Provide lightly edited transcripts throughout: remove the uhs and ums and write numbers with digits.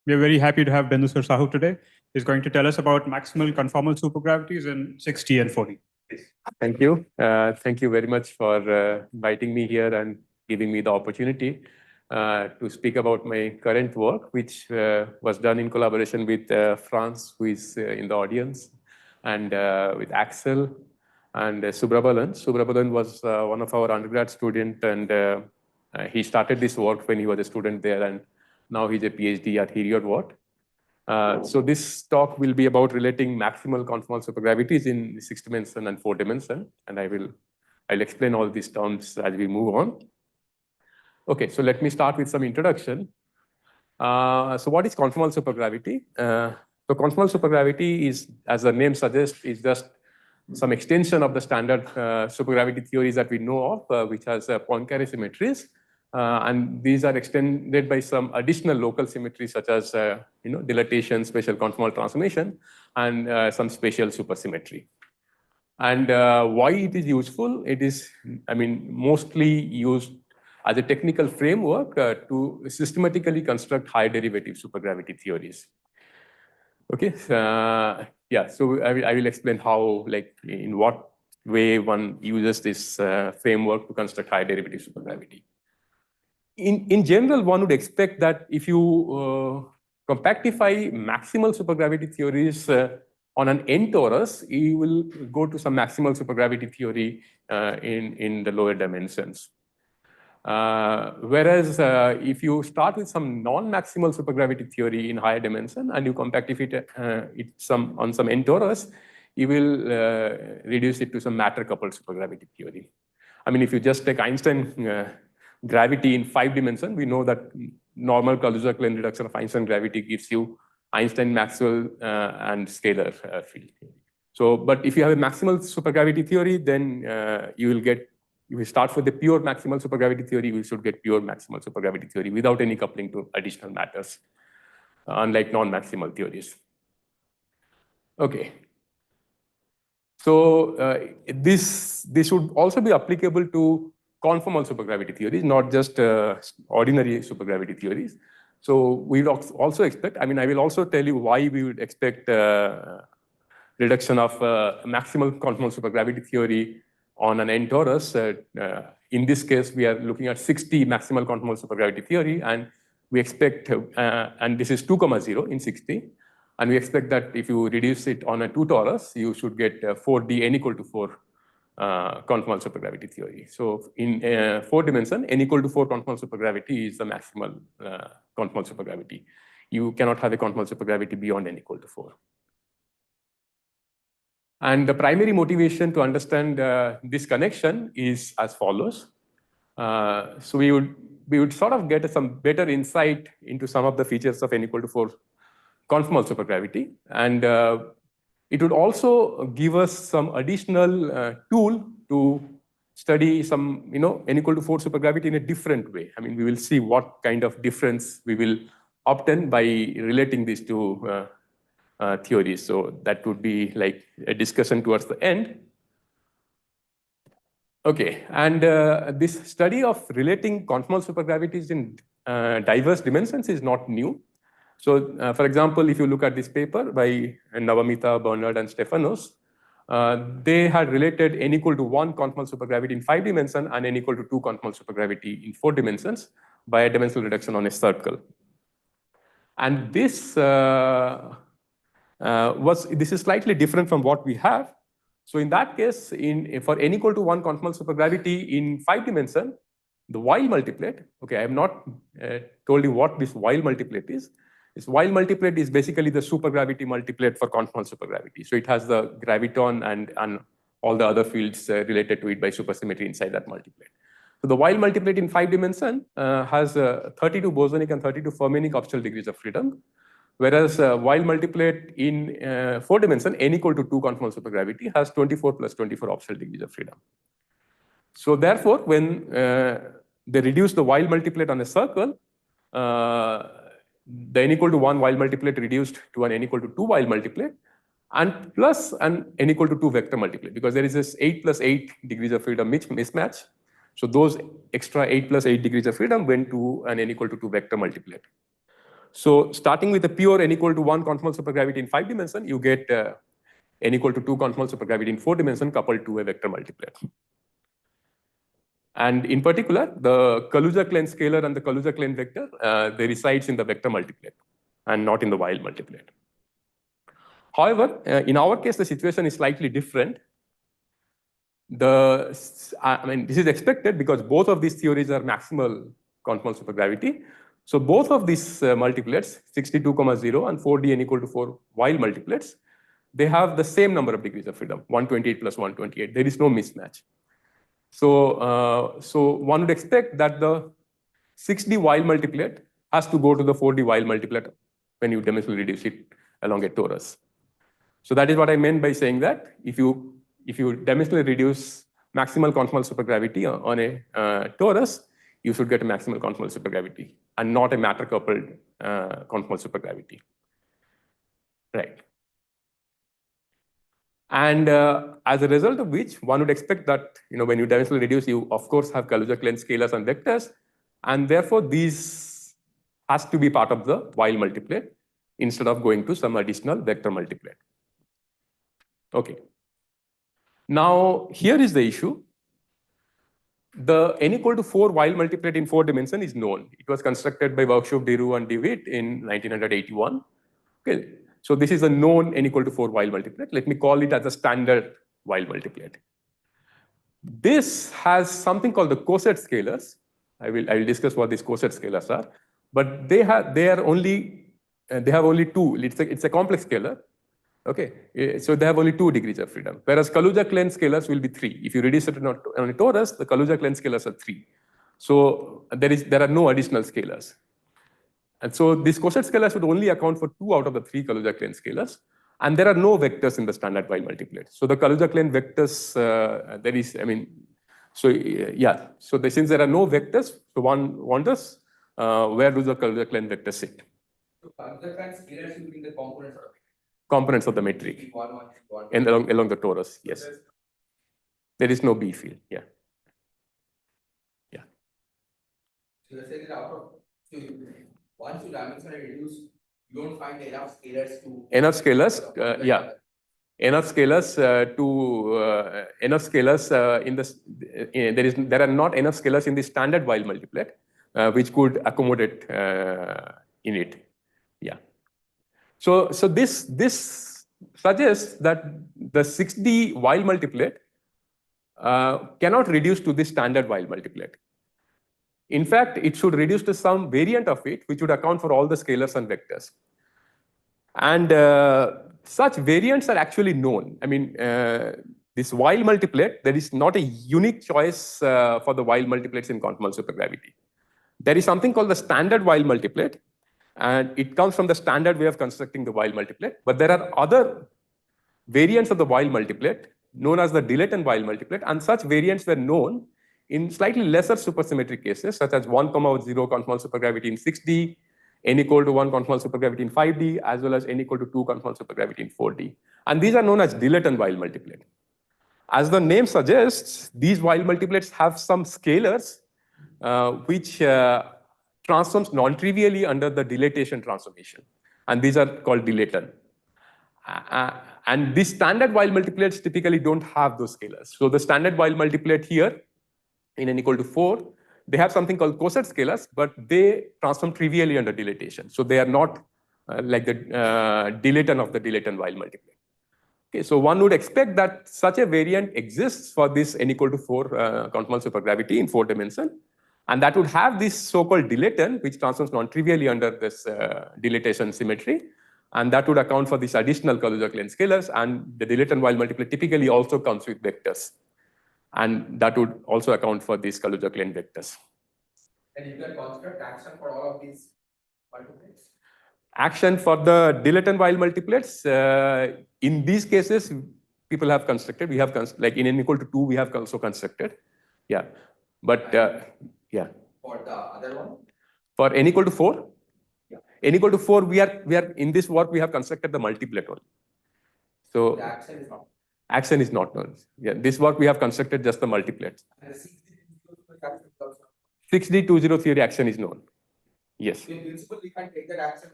We are very happy to have Bindusar Sahoo today. He's going to tell us about maximal conformal supergravities in 6T and 4D. Thank you. Thank you very much for inviting me here and giving me the opportunity to speak about my current work, which was done in collaboration with France, who is in the audience, and with Axel and Subrabalan. Subrabalan was one of our undergrad students, and he started this work when he was a student there, and now he's a PhD at Heriot-Watt. So this talk will be about relating maximal conformal supergravities in 6 dimension and 4 dimension, and I'll explain all these terms as we move on. Okay, so let me start with some introduction. So what is conformal supergravity? So conformal supergravity is, as the name suggests, is just some extension of the standard supergravity theories that we know of, which has Poincare symmetries. And these are extended by some additional local symmetries such as dilatation, spatial conformal transformation, and some spatial supersymmetry. And why it is useful? It is, mostly used as a technical framework to systematically construct high derivative supergravity theories. Okay, yeah. So I will explain how, in what way one uses this framework to construct high derivative supergravity. In general, one would expect that if you compactify maximal supergravity theories on an N torus, you will go to some maximal supergravity theory in the lower dimensions. Whereas if you start with some non-maximal supergravity theory in higher dimension and you compactify it on some N torus, you will reduce it to some matter-coupled supergravity theory. If you just take Einstein gravity in 5 dimensions, we know that normal Kaluza-Klein reduction of Einstein gravity gives you Einstein, Maxwell, and scalar field. So, but if you have a maximal supergravity theory, then if you start with the pure maximal supergravity theory, you should get pure maximal supergravity theory without any coupling to additional matters, unlike non-maximal theories. Okay. So this would also be applicable to conformal supergravity theories, not just ordinary supergravity theories. So we also expect, I will also tell you why we would expect reduction of maximal conformal supergravity theory on an N torus. In this case, we are looking at 6T maximal conformal supergravity theory, and we expect, and this is 2, 0 in 6T. And we expect that if you reduce it on a 2 torus, you should get 4D N equal to 4 conformal supergravity theory. So in 4 dimension, N equal to 4 conformal supergravity is the maximal conformal supergravity. You cannot have a conformal supergravity beyond N equal to 4. And the primary motivation to understand this connection is as follows. So we would sort of get some better insight into some of the features of N equal to 4 conformal supergravity, and it would also give us some additional tool to study some, N equal to 4 supergravity in a different way. We will see what kind of difference we will obtain by relating these two theories. So that would be like a discussion towards the end. Okay, and this study of relating conformal supergravities in diverse dimensions is not new. So, for example, if you look at this paper by Navamita, Bernard, and Stefanos, they had related N equal to 1 conformal supergravity in 5 dimensions and N equal to 2 conformal supergravity in 4 dimensions by a dimensional reduction on a circle. And this this is slightly different from what we have. So in that case, for N equal to 1 conformal supergravity in 5 dimensions, the Weil multiplet, okay, I have not told you what this Weil multiplet is. This Weil multiplet is basically the supergravity multiplet for conformal supergravity. So it has the graviton and all the other fields related to it by supersymmetry inside that multiplet. So the Weil multiplet in 5 dimensions has 32 bosonic and 32 fermionic optional degrees of freedom, whereas Weil multiplet in 4 dimensions, N equal to 2 conformal supergravity, has 24 plus 24 optional degrees of freedom. So therefore, when they reduce the Weil multiplet on a circle, the N equal to 1 Weil multiplet reduced to an N equal to 2 Weil multiplet, and plus an N equal to 2 vector multiplet, because there is this 8 plus 8 degrees of freedom mismatch. So those extra 8 plus 8 degrees of freedom went to an N equal to 2 vector multiplet. So starting with a pure n equal to 1 conformal supergravity in 5 dimension, you get n equal to 2 conformal supergravity in 4 dimension coupled to a vector multiplet. And in particular, the Kaluza-Klein scalar and the Kaluza-Klein vector, they resides in the vector multiplet and not in the wild multiplet. However, in our case, the situation is slightly different. I mean, this is expected because both of these theories are maximal conformal supergravity. So both of these multiplets, 62, 0 and 4D n equal to 4 wild multiplets, they have the same number of degrees of freedom, 128 plus 128. There is no mismatch. So, so one would expect that the 6D wild multiplet has to go to the 4D wild multiplet when you dimensionally reduce it along a torus. So that is what I meant by saying that if you dimensionally reduce maximal conformal supergravity on a torus, you should get a maximal conformal supergravity and not a matter coupled conformal supergravity. Right. And as a result of which, one would expect that when you dimensionally reduce, you of course have Kaluza-Klein scalars and vectors, and therefore these has to be part of the wild multiplet instead of going to some additional vector multiplet. Okay. Now here is the issue. The n equal to 4 wild multiplet in 4 dimension is known. It was constructed by Workshop, Deru and DeWitt in 1981. Okay. So this is a known n equal to 4 wild multiplet. Let me call it as a standard wild multiplet. This has something called the coset scalars. I will discuss what these coset scalars are. But they have only two. It's a complex scalar. Okay, so they have only 2 degrees of freedom, whereas Kaluza-Klein scalars will be 3. If you reduce it on a torus, the Kaluza-Klein scalars are 3. So there are no additional scalars. And so this coset scalars would only account for 2 out of the 3 Kaluza-Klein scalars. And there are no vectors in the standard wild multiplet. So the Kaluza-Klein vectors, since there are no vectors, so one wonders where do the Kaluza-Klein vectors sit? So Kaluza-Klein scalars will be the components of the metric and along the torus. Yes, there is no B field. Yeah. So you're saying that once you dimensionally reduce, you don't find enough scalars to there are not enough scalars in the standard wild multiplet which could accommodate in it. Yeah. So this suggests that the 6D wild multiplet cannot reduce to the standard wild multiplet. In fact, it should reduce to some variant of it, which would account for all the scalars and vectors. And such variants are actually known. I mean, this wild multiplet, there is not a unique choice for the wild multiplets in conformal supergravity. There is something called the standard wild multiplet, and it comes from the standard way of constructing the wild multiplet. But there are other variants of the wild multiplet known as the dilatant wild multiplet, and such variants were known in slightly lesser supersymmetric cases, such as 1, 0 conformal supergravity in 6D, n equal to 1 conformal supergravity in 5D, as well as n equal to 2 conformal supergravity in 4D. And these are known as dilatant wild multiplet. As the name suggests, these wild multiplets have some scalars which transforms non-trivially under the dilatation transformation. And these are called dilatant. And these standard wild multiplets typically don't have those scalars. So the standard wild multiplet here in n equal to 4, they have something called coset scalars, but they transform trivially under dilatation. So they are not like the dilatant of the dilatant wild multiplet. Okay, so one would expect that such a variant exists for this n equal to 4 conformal supergravity in 4 dimension. And that would have this so-called dilatant, which transforms non-trivially under this dilatation symmetry. And that would account for these additional Kaluza-Klein scalars. And the dilatant wild multiplet typically also comes with vectors. And that would also account for these Kaluza-Klein vectors. And you can construct action for all of these multiplets? Action for the dilatant wild multiplets, in these cases, people have constructed. We have like in n equal to 2, we have also constructed. Yeah. But yeah. For the other one? For n equal to 4? Yeah. N equal to 4, we are in this work, we have constructed the multiplet only. So the action is not. Action is not known. Yeah, this work we have constructed just the multiplets. 6D 20 theory action is known. Yes. In principle, we can take that action,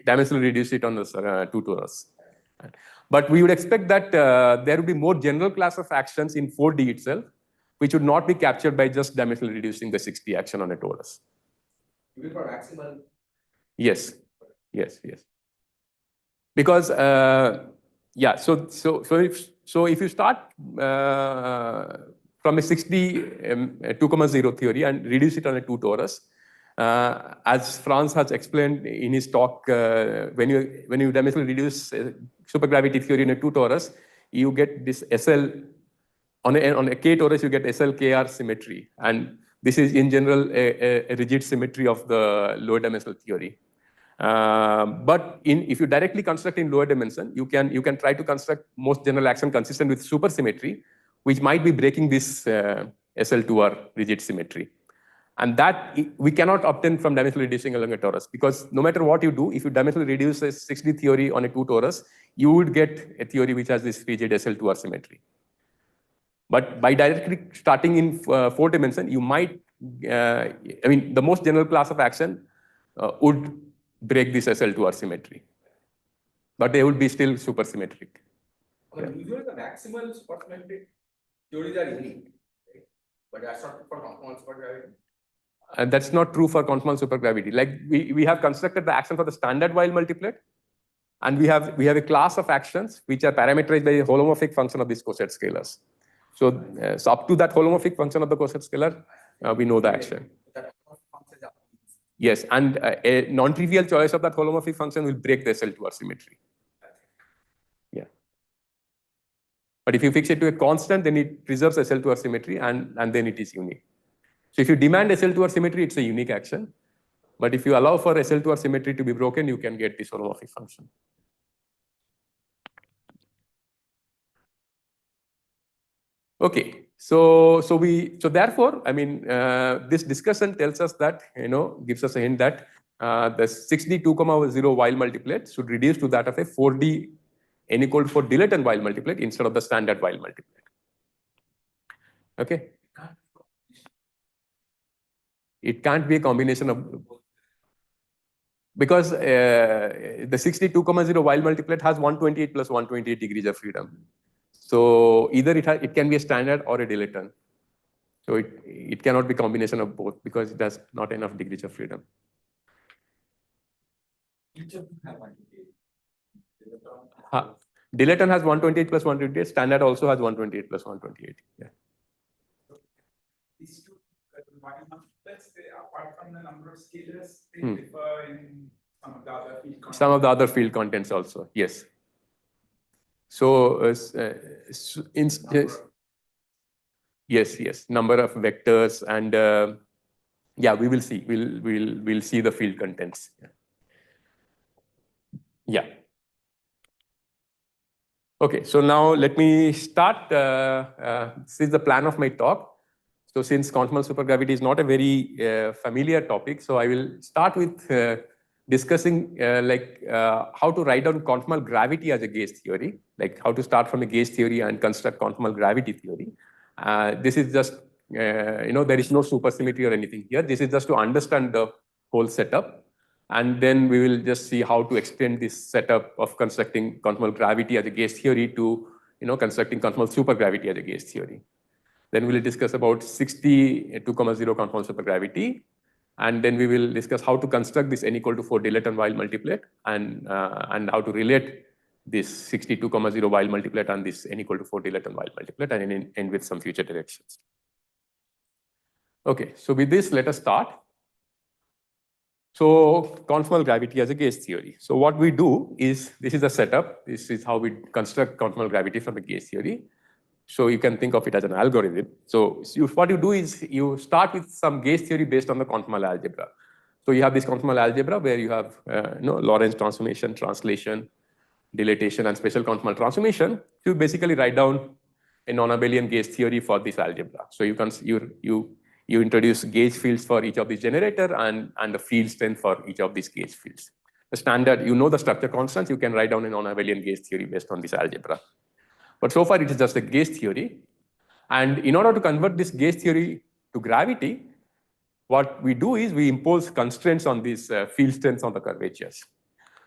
Dimensionally reduce it on the 2 torus. But we would expect that there would be more general class of actions in 4D itself, which would not be captured by just dimensionally reducing the 6D action on a torus. Even for maximal. Yes, yes, yes. Because yeah, so if you start from a 6D 2,0 theory and reduce it on a 2 torus, as Franz has explained in his talk, when you dimensionally reduce supergravity theory in a 2 torus, you get this SL on a K torus, you get SL KR symmetry, and this is in general a rigid symmetry of the lower dimensional theory. But if you directly construct in lower dimension, you can try to construct most general action consistent with supersymmetry, which might be breaking this SL2R rigid symmetry. And that we cannot obtain from dimensionally reducing along a torus, because no matter what you do, if you dimensionally reduce a 6D theory on a 2 torus, you would get a theory which has this rigid SL2R symmetry. But by directly starting in 4 dimension, you might, I mean, the most general class of action would break this SL2R symmetry. But they would be still supersymmetric. But usually the maximal supersymmetric theories are unique, right? But that's not for conformal supergravity. And that's not true for conformal supergravity. Like we have constructed the action for the standard Weil multiplet, and we have a class of actions which are parameterized by a holomorphic function of these coset scalars. So, so up to that holomorphic function of the coset scalar, we know the action. Yes, and a non-trivial choice of that holomorphic function will break the SL2R symmetry. Yeah. But if you fix it to a constant, then it preserves SL2R symmetry, and then it is unique. So if you demand SL2R symmetry, it's a unique action. But if you allow for SL2R symmetry to be broken, you can get this holomorphic function. Okay, so therefore, I mean, this discussion tells us that, gives us a hint that the 6D 2,0 Weil multiplet should reduce to that of a 4D n equal to 4 dilaton Weil multiplet instead of the standard Weil multiplet. Okay. It can't be a combination of, because the 6D 2,0 Weil multiplet has 128 plus 128 degrees of freedom. So either it can be a standard or a dilaton. So it cannot be combination of both because it has not enough degrees of freedom. Each of them have 128. Dilaton has 128 plus 128. Standard also has 128 plus 128. Yeah. These two multiplets, apart from the number of scalars, they differ in some of the other field contents. Some of the other field contents also, yes. So, yes, number of vectors, and yeah, we will see. We'll see the field contents. Yeah. Okay, so now let me start. This is the plan of my talk. So since conformal supergravity is not a very familiar topic, so I will start with discussing how to write down conformal gravity as a gauge theory, like how to start from a gauge theory and construct conformal gravity theory. This is just, there is no supersymmetry or anything here. This is just to understand the whole setup. And then we will just see how to extend this setup of constructing conformal gravity as a gauge theory to, constructing conformal supergravity as a gauge theory. Then we will discuss about 6D 2,0 conformal supergravity. And then we will discuss how to construct this n equal to 4 dilaton Weil multiplet and how to relate this 6D 2,0 Weil multiplet and this n equal to 4 dilaton Weil multiplet, and end with some future directions. Okay, so with this, let us start. So conformal gravity as a gauge theory. So what we do is, this is a setup. This is how we construct conformal gravity from a gauge theory. So you can think of it as an algorithm. So what you do is you start with some gauge theory based on the conformal algebra. So you have this conformal algebra where you have Lorentz transformation, translation, dilatation, and special conformal transformation. You basically write down a non-abelian gauge theory for this algebra. So you introduce gauge fields for each of these generator and the field strength for each of these gauge fields. The standard, the structure constants, you can write down a non-abelian gauge theory based on this algebra. But so far it is just a gauge theory. And in order to convert this gauge theory to gravity, what we do is we impose constraints on these field strengths on the curvatures.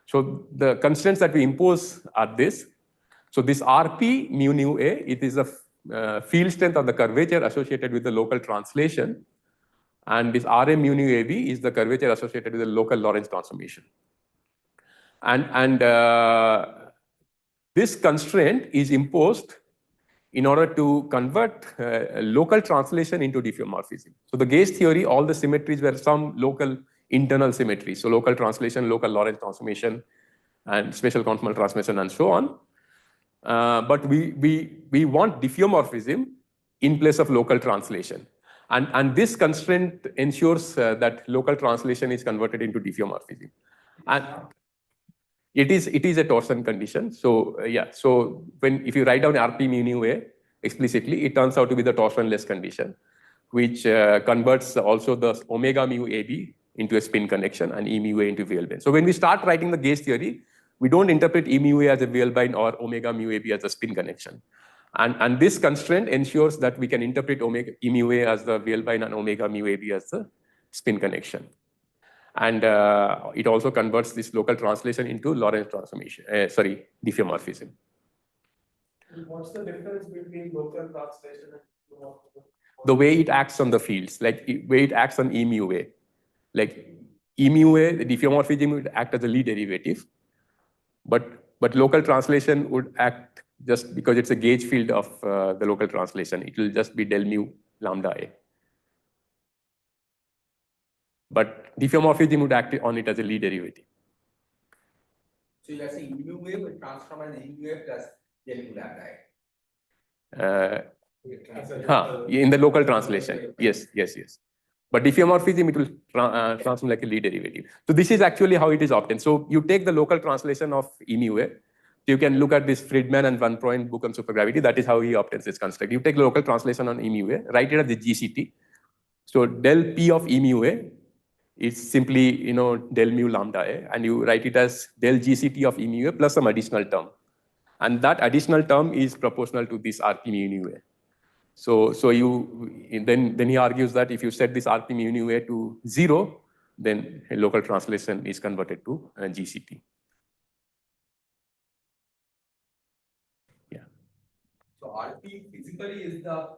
So the constraints that we impose are this. So this RP mu nu A, it is a field strength of the curvature associated with the local translation. And this RM mu nu AB is the curvature associated with the local Lorentz transformation. And this constraint is imposed in order to convert local translation into diffeomorphism. So the gauge theory, all the symmetries were some local internal symmetries. So local translation, local Lorentz transformation, and special conformal transformation, and so on. But we want diffeomorphism in place of local translation. And this constraint ensures that local translation is converted into diffeomorphism. And it is a torsion condition. So so if you write down RP mu nu A explicitly, it turns out to be the torsionless condition, which converts also the omega mu AB into a spin connection and E mu A into Weyl-Bein. So when we start writing the gauge theory, we don't interpret E mu A as a Weyl-Bein or omega mu AB as a spin connection. And this constraint ensures that we can interpret omega E mu A as the Weyl-Bein and omega mu AB as the spin connection. And it also converts this local translation into Lorentz transformation, diffeomorphism. What's the difference between local translation and diffeomorphism? The way it acts on the fields, like way it acts on E mu A. Like E mu A, the diffeomorphism would act as a Lie derivative, but local translation would act just because it's a gauge field of the local translation. It will just be del mu lambda A. But diffeomorphism would act on it as a Lie derivative. So you are saying mu A will transform as E mu A plus del mu lambda A. In the local translation, yes. But diffeomorphism, it will transform like a Lie derivative. So this is actually how it is obtained. So you take the local translation of E mu A. You can look at this Friedman and Van Proyen book on supergravity. That is how he obtains this construct. You take the local translation on E mu A, write it as the GCT. So del P of E mu A is simply del mu lambda A, and you write it as del GCT of E mu A plus some additional term. And that additional term is proportional to this RP mu nu A. So then he argues that if you set this RP mu nu A to 0, then a local translation is converted to GCT. Yeah. So RP physically is the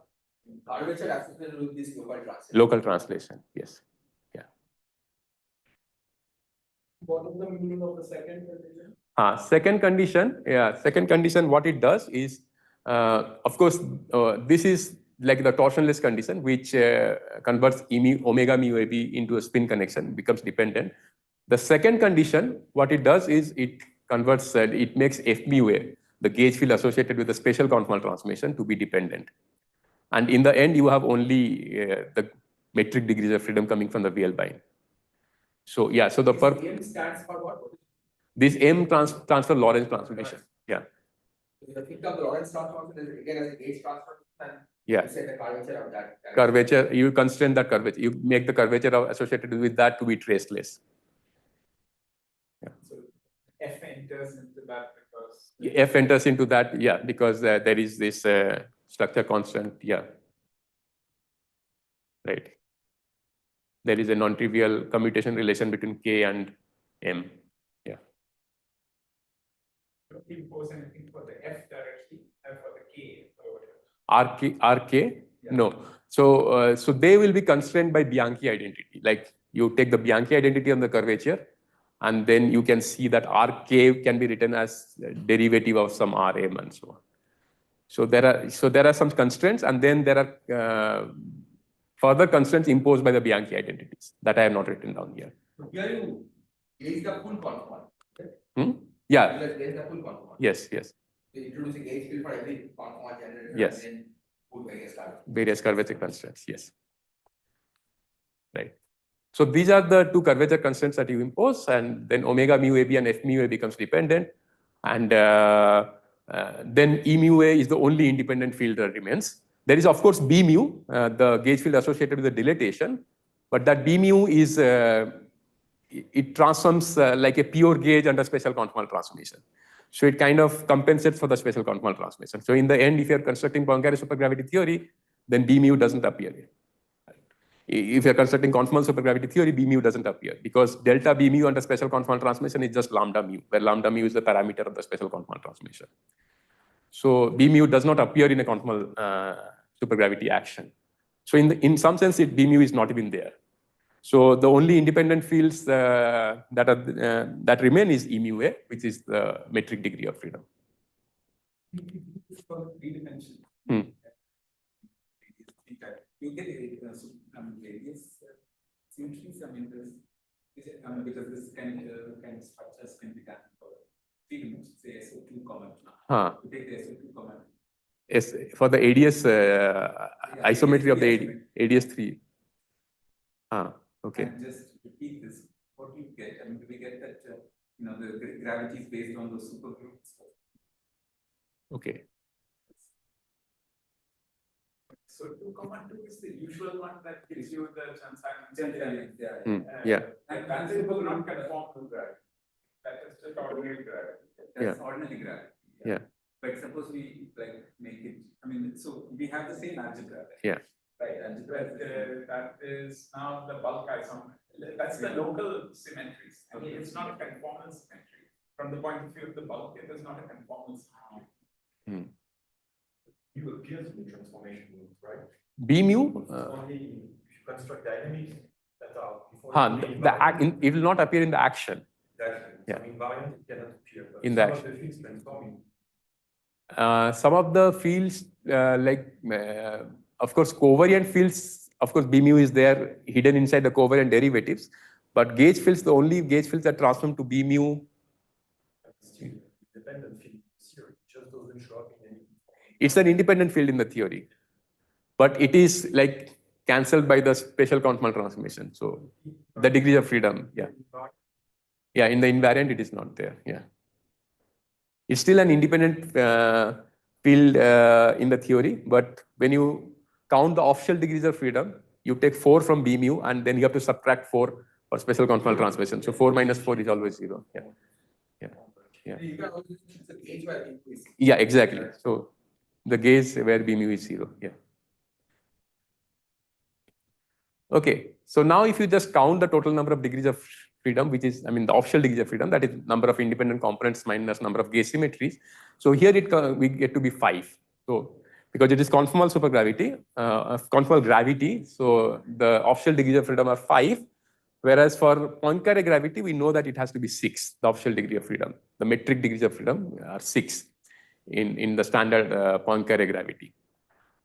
curvature associated with this local translation. Local translation, yes. Yeah. What is the meaning of the second condition? Second condition, what it does is, of course, this is like the torsionless condition, which converts omega mu AB into a spin connection, becomes dependent. The second condition, what it does is it converts, it makes F mu A, the gauge field associated with the special conformal transformation, to be dependent. And in the end, you have only the metric degrees of freedom coming from the Weyl-Bein. So so the M stands for what? This M stands for Lorentz transformation. Yeah. So you think of the Lorentz transformation again as a gauge transformation. Yeah. You set the curvature of that. Curvature, you constrain that curvature. You make the curvature associated with that to be traceless. Yeah. So F enters into that because F enters into that, because there is this structure constant, right. There is a non-trivial commutation relation between K and M. don't impose anything for the F directly and for the K or whatever. RK? No. So they will be constrained by Bianchi identity. Like you take the Bianchi identity on the curvature, and then you can see that RK can be written as derivative of some RM and so on. So there are some constraints, and then there are further constraints imposed by the Bianchi identities that I have not written down here. So here you gauge the full conformal. Yeah. You gauge the full conformal. Yes. So you introduce a gauge field for every conformal generator. Yes. And then put Various curvature constraints. Yes. Right. So these are the two curvature constraints that you impose, and then omega mu AB and F mu A becomes dependent, and then E mu A is the only independent field that remains. There is, of course, B mu, the gauge field associated with the dilatation, but that B mu is, it transforms like a pure gauge under special conformal transformation. So it kind of compensates for the special conformal transformation. So in the end, if you're constructing Poincare supergravity theory, then B mu doesn't appear here. If you're constructing conformal supergravity theory, B mu doesn't appear because delta B mu under special conformal transmission is just lambda mu, where lambda mu is the parameter of the special conformal transmission. So B mu does not appear in a conformal supergravity action. So in some sense, B mu is not even there. So the only independent fields that remain is E mu A, which is the metric degree of freedom. For three-dimensional. You get various symmetries. I mean, because this kind of structures can be done for 3 dimensions, say SO2 common. You take the SO2 common. Yes, for the ADS isometry of the ADS3. Okay. And just repeat this. What do you get? I mean, do we get that the gravity is based on those supergroups? Okay. So 2,2 is the usual one that gives you the transaction. Yeah. And that is not conform to gravity. That is just ordinary gravity. That's ordinary gravity. Yeah. But suppose we make it. I mean, so we have the same algebra. Right? Yeah. Right. Algebra. That is now the bulk isometry. That's the local symmetries. I mean, it's not a conformal symmetry. From the point of view of the bulk, it is not a conformal symmetry. You appear to be transformation group, right? B mu. Only if you construct dynamics that are before it will not appear in the action. yeah. Invariant it cannot appear. But In some the of the fields transforming. Some of the fields, of course, covariant fields, of course, B mu is there hidden inside the covariant derivatives. But gauge fields, the only gauge fields that transform to B mu. Still, dependent field theory just doesn't show up in any. It's an independent field in the theory, but it is cancelled by the special conformal transmission. So the degree of freedom, yeah, in the invariant it is not there. Yeah, it's still an independent field in the theory, but when you count the off-shell degrees of freedom, you take 4 from B mu, and then you have to subtract 4 for special conformal transmission. So 4 minus 4 is always 0. Yeah. You can also choose the gauge value. Yeah, exactly. So the gauge where B mu is 0. Yeah. Okay. So now if you just count the total number of degrees of freedom, which is, the off-shell degrees of freedom, that is number of independent components minus number of gauge symmetries. So here we get to be 5. So because it is conformal supergravity, conformal gravity, so the off-shell degrees of freedom are 5. Whereas for Poincare gravity, we know that it has to be 6, the off-shell degree of freedom. The metric degrees of freedom are 6 in the standard Poincare gravity.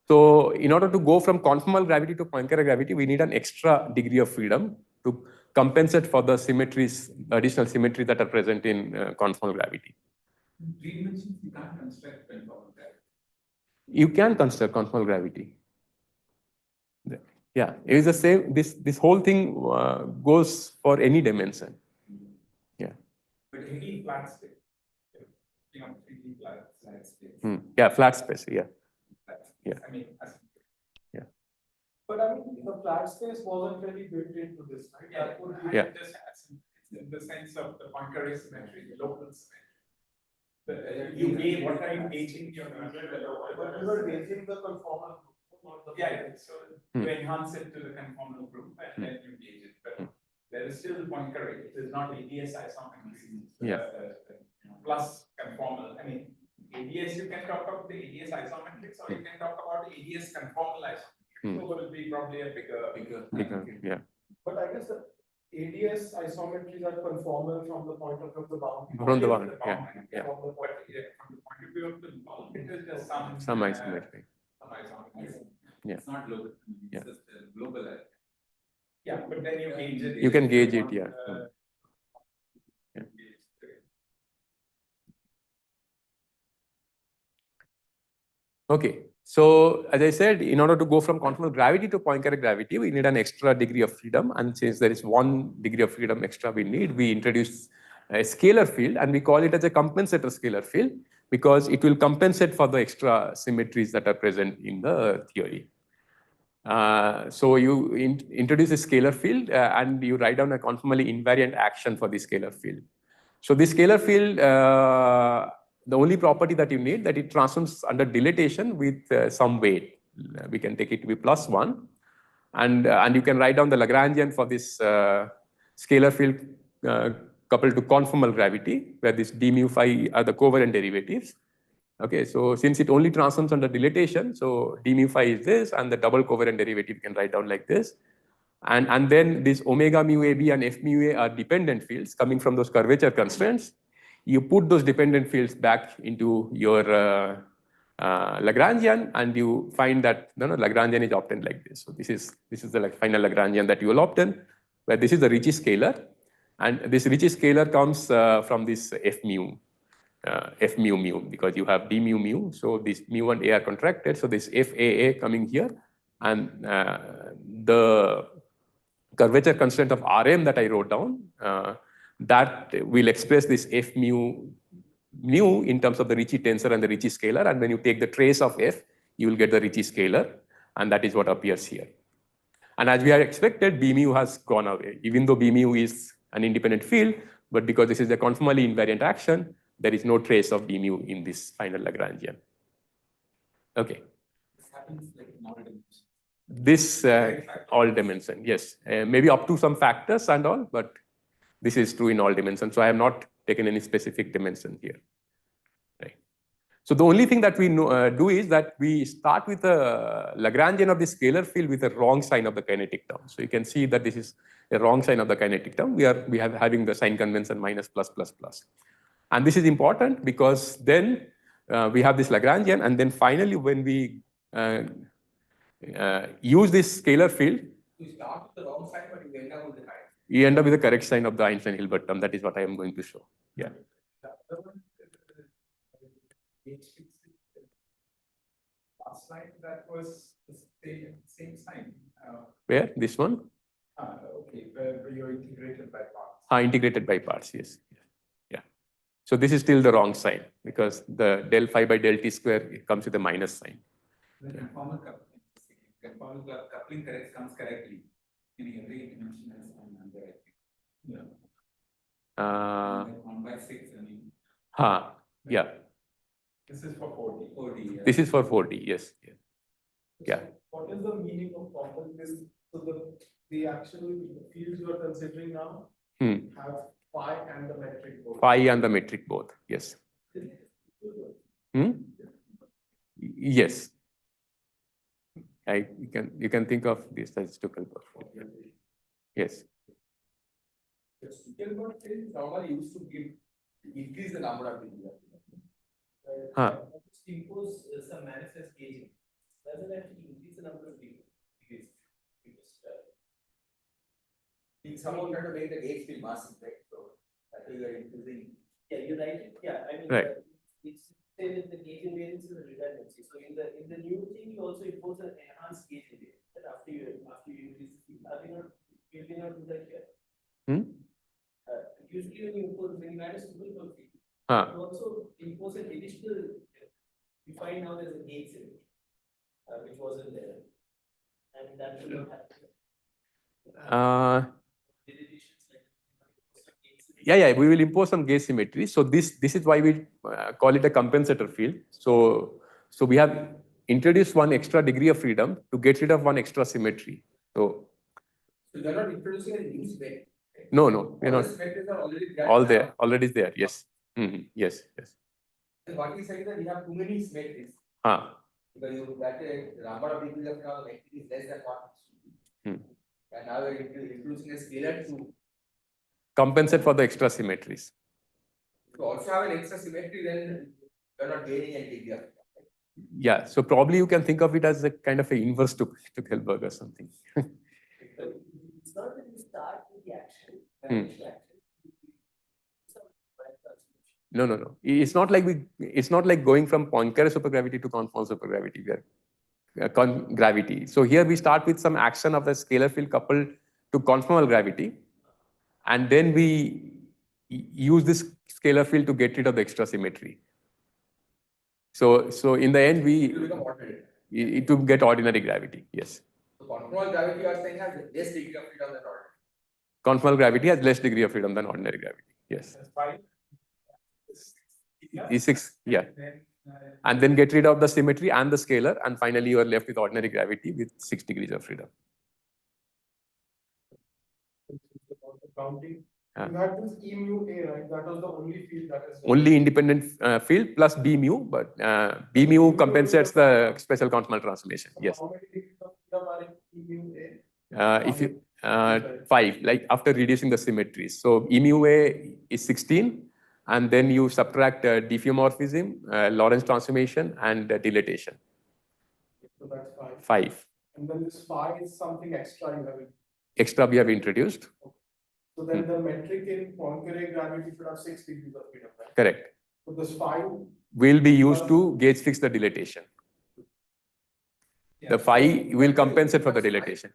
So in order to go from conformal gravity to Poincare gravity, we need an extra degree of freedom to compensate for the symmetries, additional symmetries that are present in conformal gravity. In 3 dimensions, you can't construct conformal gravity. You can construct conformal gravity. Yeah, it is the same. This whole thing goes for any dimension. Yeah. But any flat space, 3D flat space. Yeah, flat space. Yeah. Yeah. I mean, yeah. But I mean, the flat space wasn't really built into this, right? Yeah, That would be Yeah. just in the sense of the Poincare symmetry, the local symmetry. What are you gauging your But you were raising the conformal group, not the. Yeah, so you enhance it to the conformal group and then you gauge it. But there is still Poincare. It is not ADS isometry. Yeah. Plus conformal. I mean, ADS, you can talk about the ADS isometrics, or you can talk about ADS conformal isometry. So will be probably a bigger. Yeah. But I guess the ADS isometries are conformal from the point of view of the boundary. From the boundary, yeah. From the point of view of the bulk, it is just Some isometry. Some isometry. Yeah. It's not local. Yeah. It's just global. Yeah, but then you gauge it. You can gauge it, yeah. Okay, so as I said, in order to go from conformal gravity to Poincare gravity, we need an extra degree of freedom. And since there is 1 degree of freedom extra we need, we introduce a scalar field, and we call it as a compensator scalar field because it will compensate for the extra symmetries that are present in the theory. So you introduce a scalar field and you write down a conformally invariant action for the scalar field. So this scalar field, the only property that you need that it transforms under dilatation with some weight. We can take it to be +1. And you can write down the Lagrangian for this scalar field coupled to conformal gravity, where this d mu phi are the covariant derivatives. Okay, so since it only transforms under dilatation, so d mu phi is this, and the double covariant derivative you can write down like this. And then this omega mu AB and F mu A are dependent fields coming from those curvature constraints. You put those dependent fields back into your Lagrangian, and you find that Lagrangian is obtained like this. So this is the final Lagrangian that you will obtain, where this is the Ricci scalar, and this Ricci scalar comes from this F mu mu, because you have d mu mu. So this mu and A are contracted. So this FAA coming here, and the curvature constraint of Rm that I wrote down, that will express this F mu in terms of the Ricci tensor and the Ricci scalar. And when you take the trace of F, you will get the Ricci scalar. And that is what appears here. And as we had expected, B mu has gone away, even though B mu is an independent field. But because this is a conformally invariant action, there is no trace of B mu in this final Lagrangian. Okay. This happens like in all dimensions. This all dimension, yes. Maybe up to some factors and all, but this is true in all dimensions. So I have not taken any specific dimension here. Right. So the only thing that we do is that we start with a Lagrangian of the scalar field with a wrong sign of the kinetic term. So you can see that this is a wrong sign of the kinetic term. We have having the sign convention minus plus plus plus. And this is important because then we have this Lagrangian, and then finally when we use this scalar field, You start with the wrong sign, but you end up with the correct. you end up with the correct sign of the Einstein-Hilbert term. That is what I am going to show. Yeah. Last slide, that was the same sign. Where? This one? Okay, where you're integrated by parts. Integrated by parts, yes. Yeah. So this is still the wrong sign because the del phi by del t square comes with a minus sign. The conformal coupling comes correctly in every dimension as under, I think. Yeah. Like 1/6, I mean. Yeah. This is for 4D. 4D, yeah. This is for 4D, yes. Yeah. What is the meaning of complex? So the actual fields you are considering now have phi and the metric both. Phi and the metric both, yes. Yes. You can think of this as Stuckelberg field. Yes. The Stuckelberg field normally used to increase the number of people. Impose some manifest gauging. Doesn't actually increase the number of people. Someone trying to make the gauge field massive, right? So that way you are increasing. Yeah, you're right. Yeah, I mean, Right. It's say that the gauging variance is a redundancy. So in the new thing, you also impose an enhanced gauging variance. That after you increase the field, you will not do that here. Usually when you add a Stuckelberg field, you also impose an additional. You find now there's a gauge symmetry, which wasn't there, and that will not happen. Yeah, we will impose some gauge symmetry. So this is why we call it a compensator field. So we have introduced one extra degree of freedom to get rid of one extra symmetry. So you're not introducing a new symmetry. No, we're not. The symmetries are already there. All there, already there. Yes. Yes. What he said is that we have too many symmetries. Because the number of degrees of freedom of the metric is less than what it should be. And now we're introducing a scalar to Compensate for the extra symmetries. If you also have an extra symmetry, then you're not gaining any degree of freedom. Yeah, so probably you can think of it as a kind of an inverse to Stuckelberg or something. It's not that you start with the action. No. It's not like going from Poincare supergravity to conformal supergravity. Gravity. So here we start with some action of the scalar field coupled to conformal gravity, and then we use this scalar field to get rid of the extra symmetry. So in the end, to get ordinary gravity. Yes. So conformal gravity, you are saying, has less degree of freedom than ordinary. Conformal gravity has less degree of freedom than ordinary gravity. Yes. E6, yeah. And then get rid of the symmetry and the scalar, and finally you are left with ordinary gravity with 6 degrees of freedom. counting. Ah. You had this E mu A, right? That was the only field that is Only independent field plus B mu, but B mu compensates the special conformal transformation. So Yes. how many degrees of freedom are in E mu A? If you 5, like after reducing the symmetries. So E mu A is 16, and then you subtract diffeomorphism, Lorentz transformation, and dilatation. So that's 5. 5. And then this phi is something extra you have. Extra we have introduced. So then the metric in Poincare gravity should have 6 degrees of freedom, right? Correct. So this phi Will be used to gauge fix the dilatation. The phi will compensate for the dilatation.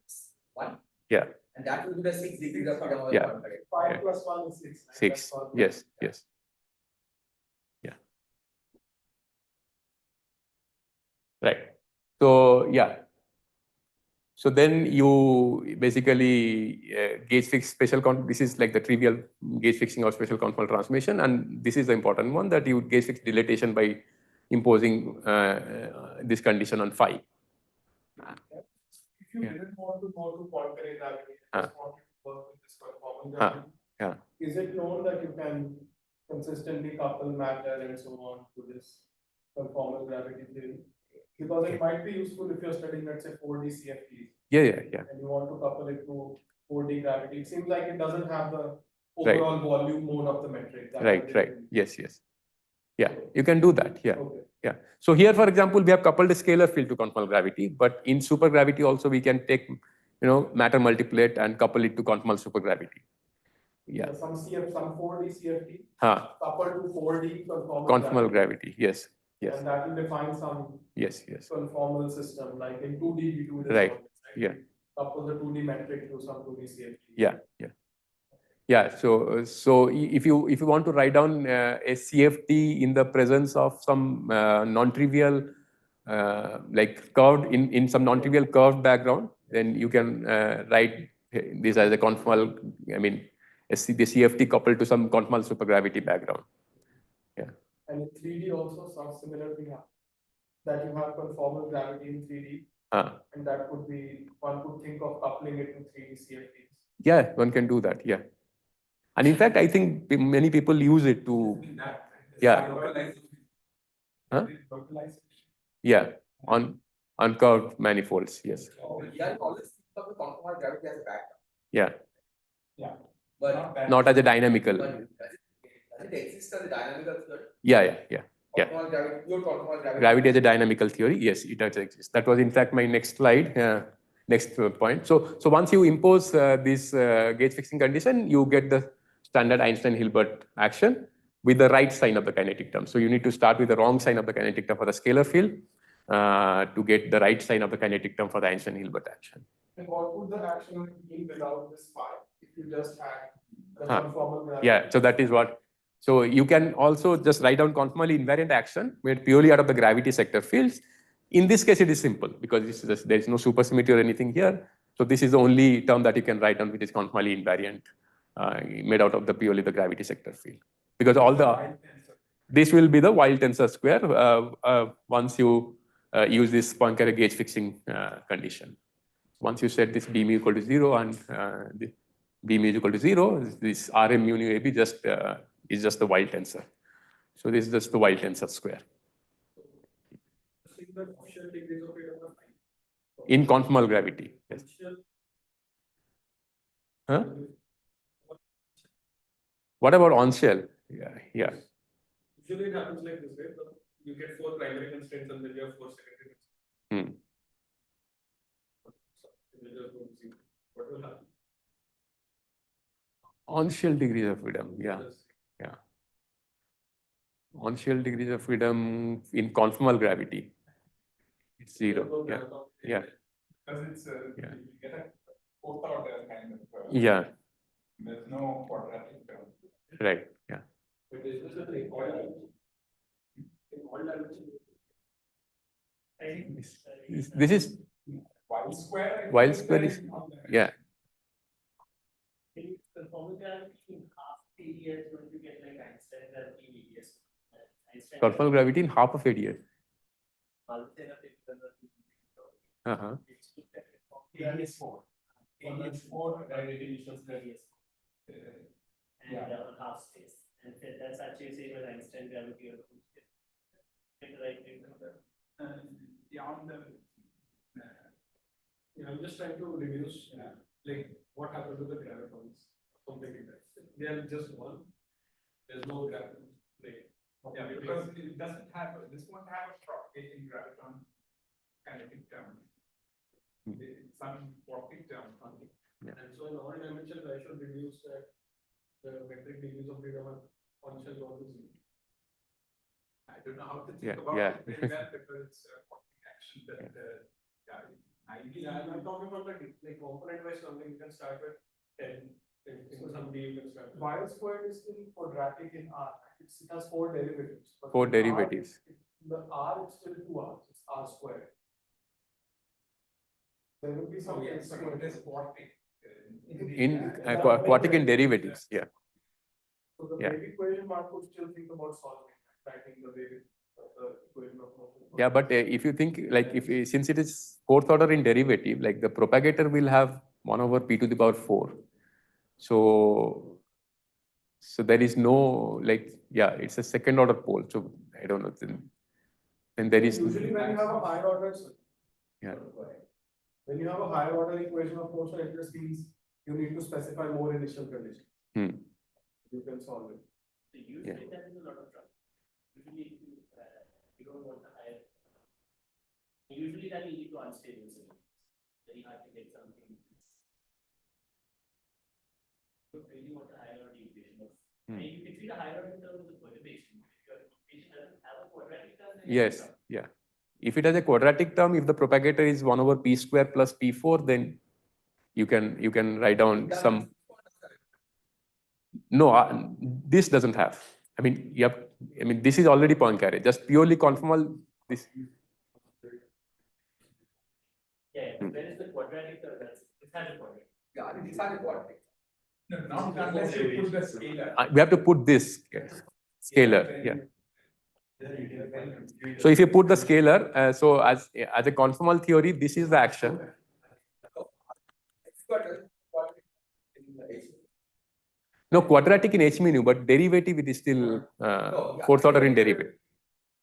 1. Yeah. And that will be the 6 degrees of freedom. Yeah. 5 Yeah. plus 1 is 6. Right? 6. That's all. Yes. Yes. Yeah. Right. So yeah. So then you basically gauge fix special this is like the trivial gauge fixing or special conformal transformation, and this is the important one, that you gauge fix dilatation by imposing this condition on phi. If you Yeah. didn't want to go to Poincare gravity, Ah. just wanted to work with this conformal Ah. gravity, Yeah. is it known that you can consistently couple matter and so on to this conformal gravity theory? Because it might be useful if you're studying, let's say, 4D CFTs. Yeah. And you want to couple it to 4D gravity. It seems like it doesn't have the Right. overall volume mode of the metric. That's Right. what it Right. is. Yes. Yeah. You can do that. Yeah. Okay. Yeah. So here, for example, we have coupled a scalar field to conformal gravity, but in supergravity also we can take, matter multiplet and couple it to conformal supergravity. Yeah. Some 4D CFT Huh. coupled to 4D Conformal gravity. Yes. Yes. And that will define some Yes. conformal system, like in 2D we do this. Right. always, Yeah. Couple the 2D metric to some 2D CFT. Yeah. So if you want to write down a CFT in the presence of some non-trivial, like curved in some non-trivial curved background, then you can write this as a conformal. I mean, the CFT coupled to some conformal supergravity background. Yeah. And in 3D also some similar thing happens. That you have conformal gravity in 3D. And that could be, one could think of coupling it to 3D CFTs. Yeah, one can do that. Yeah. And in fact, I think many people use it to, yeah. Huh? Yeah, on curved manifolds. Yes. Yeah, always think of the conformal gravity as a background. Yeah. But Not as a dynamical. does it exist as a dynamical theory? Yeah. Conformal gravity, pure conformal gravity. Gravity as a dynamical theory. Yes, it does exist. That was in fact my next slide. Next point. So once you impose this gauge fixing condition, you get the standard Einstein-Hilbert action with the right sign of the kinetic term. So you need to start with the wrong sign of the kinetic term for the scalar field to get the right sign of the kinetic term for the Einstein-Hilbert action. And what would the action be without this phi if you just had the conformal gravity? Yeah, so that is what. So you can also just write down conformally invariant action made purely out of the gravity sector fields. In this case, it is simple because there is no supersymmetry or anything here. So this is the only term that you can write down which is conformally invariant, made out of purely the gravity sector field. Because this will be the wild tensor square once you use this Poincare gauge fixing condition. Once you set this B mu equal to 0 and B mu is equal to 0, this Rm mu nu AB is just the wild tensor. So this is just the wild tensor square. In conformal gravity. Yes. Huh? What about on shell? Yeah. Usually it happens like this way. You get 4 primary constraints and then you have 4 secondary constraints. What will happen? On shell degrees of freedom. Yeah. On shell degrees of freedom in conformal gravity. It's 0. Yeah. Because it's you get a fourth order kind of. Yeah. There's no quadratic term. Right. Yeah. This is Wild square. wild square is yeah. Conformal gravity in half area is going to get like Einstein gravity. Yes. Conformal gravity in half of ADS. ADS4. ADS4 radiations. and on half space. And that's actually same as Einstein gravity or right. I'm just trying to reduce, like, what happened to the gravitons, something like that. They are just one. There's no graviton. Like, Yeah, because it doesn't have, this won't have a propagating graviton kinetic term. Some vortic term. And so in all dimensions, I should reduce that the metric degrees of freedom are constant or to zero. I don't know how to think Yeah, about yeah. it very well because it's a vortic action that, ideally. I'm talking about like component wise something you can start with 10. In some D you can start with. Y squared is still quadratic in R. It has 4 derivatives. But 4 in derivatives. The R it's still 2 R's. It's R squared. There will be some Yes, it is vortic. In quartic in derivatives, yeah. So the Yeah. wave equation one could still think about solving, writing the wave equation of motion. Yeah, but if you think like since it is 4th order in derivative, like the propagator will have 1 over p to the power 4. So there is no it's a 2nd order pole. So I don't know. Then there is Usually when you have a higher order, yeah. When you have a higher order equation of motion, it just means you need to specify more initial conditions. You can solve it. So usually that is a lot of trouble. Usually you don't want the higher. Usually that you need to unstable solutions. Very hard to get something. You really want a higher order equation of. And you can see the higher order in terms of perturbation. If your equation doesn't have a quadratic term, then Yes, yeah. If it has a quadratic term, if the propagator is 1 over p square plus p4, then you can write down some. No, this doesn't have. I mean, this is already Poincare. Just purely conformal. This. Yeah, where is the quadratic term? It has a quadratic. Yeah, these are quadratic. No, not unless you put the scalar. We have to put this scalar. Yeah. So if you put the scalar, so as a conformal theory, this is the action. No, quadratic in H mu, but derivative it is still 4th order in derivative.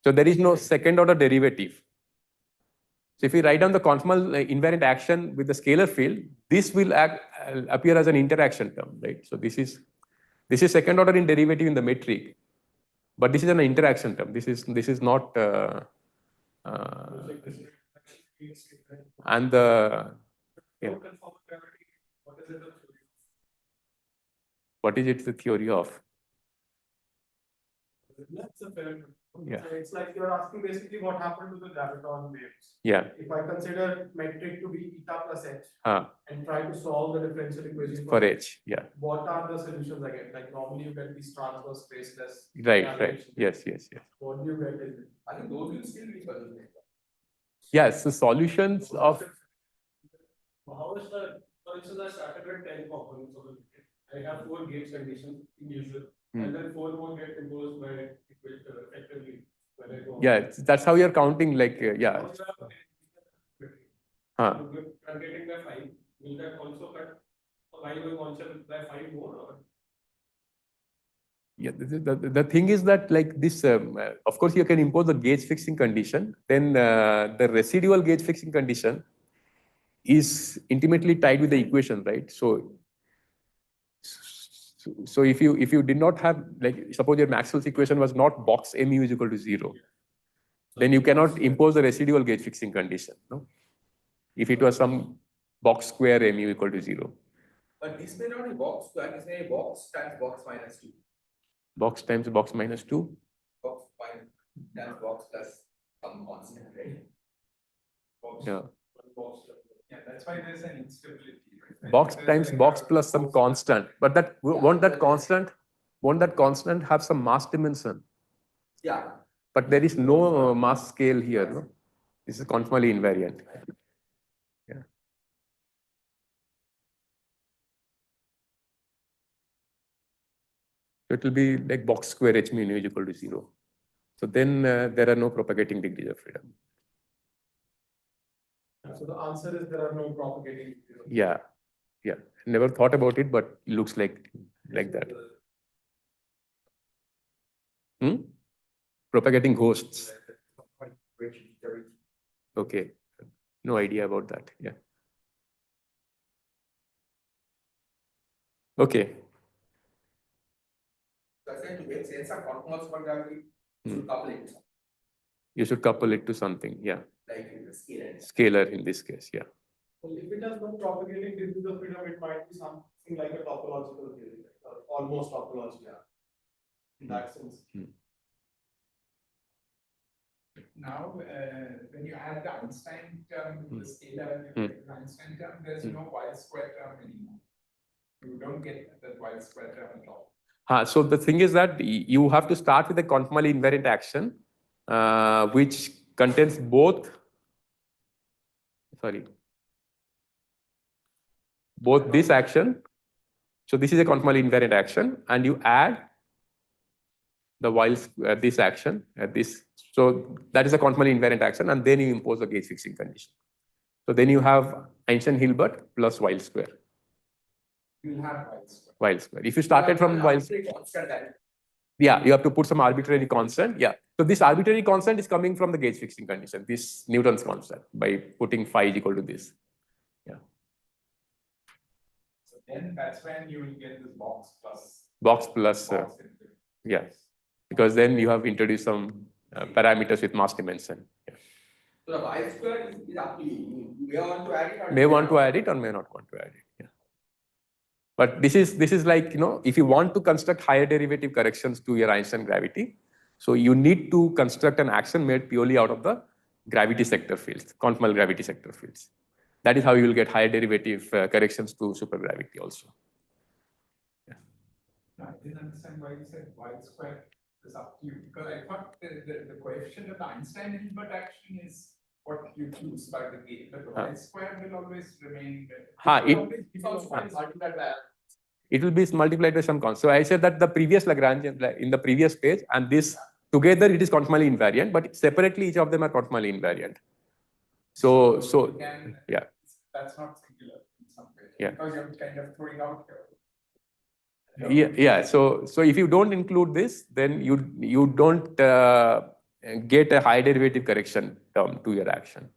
So there is no 2nd order derivative. So if we write down the conformal invariant action with the scalar field, this will appear as an interaction term, right? So this is 2nd order in derivative in the metric, but this is an interaction term. This is not. And the yeah. What is it the theory of? That's a fair. Yeah. So it's like you're asking basically what happened to the graviton waves. Yeah. If I consider metric to be eta plus h and try to solve the differential equation for h, yeah. What are the solutions I get? Like normally you get these transverse spaceless. Right. Yes. What do you get? I think those will still be solutions. Yes, the solutions of. How is the, for instance, I started with 10 components of the I have 4 gates conditions in usual, and then 4 more get imposed by effectively when I go. Yeah, that's how you're counting, like, yeah. I'm getting by 5. Will that also cut? Why will also by 5 more? Or? Yeah, the thing is that like this, of course, you can impose the gauge fixing condition. Then the residual gauge fixing condition is intimately tied with the equation, right? So if you did not have, like, suppose your Maxwell's equation was not box mu is equal to 0, then you cannot impose the residual gauge fixing condition. No, if it was some box square mu equal to 0. But this may not be box square. This may be box times box minus 2. Box times box minus 2. Box times box plus some constant, right? Box. Yeah. Yeah, that's why there's an instability. Right? Box times box plus some constant, but that won't that constant have some mass dimension? Yeah. But there is no mass scale here. No, this is conformally invariant. Yeah. So it will be like box square h mu is equal to 0. So then there are no propagating degrees of freedom. So the answer is there are no propagating. Yeah. Never thought about it, but it looks like like that. Propagating ghosts. Okay, no idea about that. Yeah. Okay. So I said to make sense of conformal supergravity, you should couple it. You should couple it to something. Yeah. Like in the scalar. Scalar in this case. Yeah. Well, if it has no propagating degrees of freedom, it might be something like a topological theory, or almost topological. In that sense. Now, when you add the Einstein term to the scalar, the Einstein term, there's no wild square term anymore. You don't get that wild square term at all. So the thing is that you have to start with a conformally invariant action, which contains both this action. So this is a conformally invariant action, and you add the this action at this. So that is a conformally invariant action, and then you impose the gauge fixing condition. So then you have Einstein-Hilbert plus Wild square. You will have wild square. Wild square. If you started from Wild square, yeah, you have to put some arbitrary constant. Yeah. So this arbitrary constant is coming from the gauge fixing condition, this Newton's constant, by putting phi is equal to this. Yeah. So then that's when you will get this box plus. Yeah. Because then you have introduced some parameters with mass dimension. Yeah. So the wild square is up to you. You may want to add it or may want to add it or may not want to add it. Yeah. But this is like, if you want to construct higher derivative corrections to your Einstein gravity, so you need to construct an action made purely out of the gravity sector fields, conformal gravity sector fields. That is how you will get higher derivative corrections to supergravity also. Yeah. No, I didn't understand why you said wild square is up to you, because I thought the coefficient of the Einstein-Hilbert action is what you choose by the gauge, but the wild square will always remain. It will be multiplied by some constant. So I said that the previous Lagrangian in the previous page and this together it is conformally invariant, but separately each of them are conformally invariant. So yeah. That's not singular in some way. Yeah. Because you're kind of throwing out Yeah. So if you don't include this, then you don't get a high derivative correction term to your action.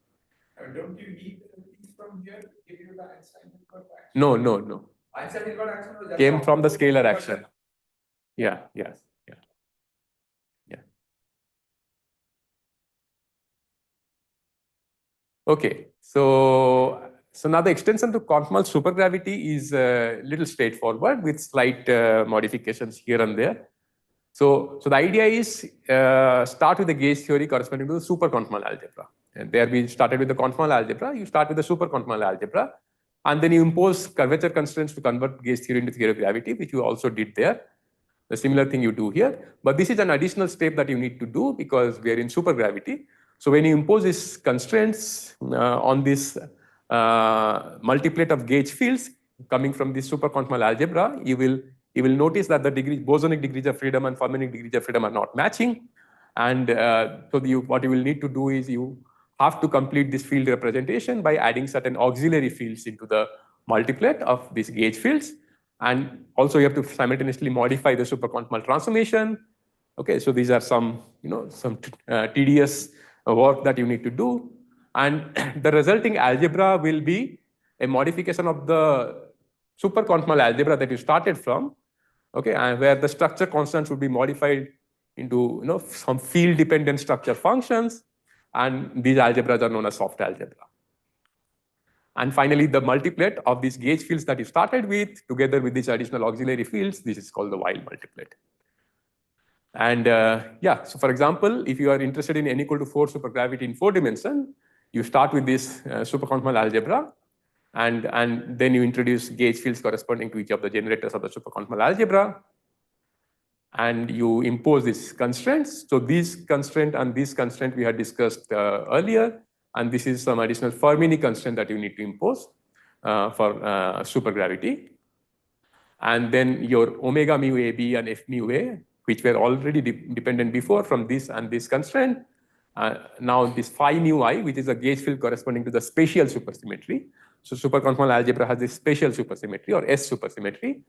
Don't you need things from here to give you the Einstein-Hilbert action? No. Einstein-Hilbert action was Came from the scalar action. Yeah. Okay. So now the extension to conformal supergravity is a little straightforward with slight modifications here and there. So the idea is start with the gauge theory corresponding to the superconformal algebra. And there we started with the conformal algebra. You start with the superconformal algebra, and then you impose curvature constraints to convert gauge theory into theory of gravity, which you also did there. The similar thing you do here, but this is an additional step that you need to do because we are in supergravity. So when you impose these constraints on this multiplet of gauge fields coming from this superconformal algebra, you will notice that the bosonic degrees of freedom and fermionic degrees of freedom are not matching. And so what you will need to do is you have to complete this field representation by adding certain auxiliary fields into the multiplet of these gauge fields. And also you have to simultaneously modify the superconformal transformation. Okay, so these are some tedious work that you need to do. And the resulting algebra will be a modification of the superconformal algebra that you started from. Okay, and where the structure constants would be modified into some field-dependent structure functions, and these algebras are known as soft algebra. And finally, the multiplet of these gauge fields that you started with, together with these additional auxiliary fields, this is called the wild multiplet. And so for example, if you are interested in n equal to 4 supergravity in 4 dimensions, you start with this superconformal algebra, and then you introduce gauge fields corresponding to each of the generators of the superconformal algebra, and you impose these constraints. So these constraint and this constraint we had discussed earlier, and this is some additional Fermi constraint that you need to impose for supergravity. And then your omega mu AB and F mu A, which were already dependent before from this and this constraint. Now this phi mu I, which is a gauge field corresponding to the spatial supersymmetry. So superconformal algebra has this spatial supersymmetry or S supersymmetry.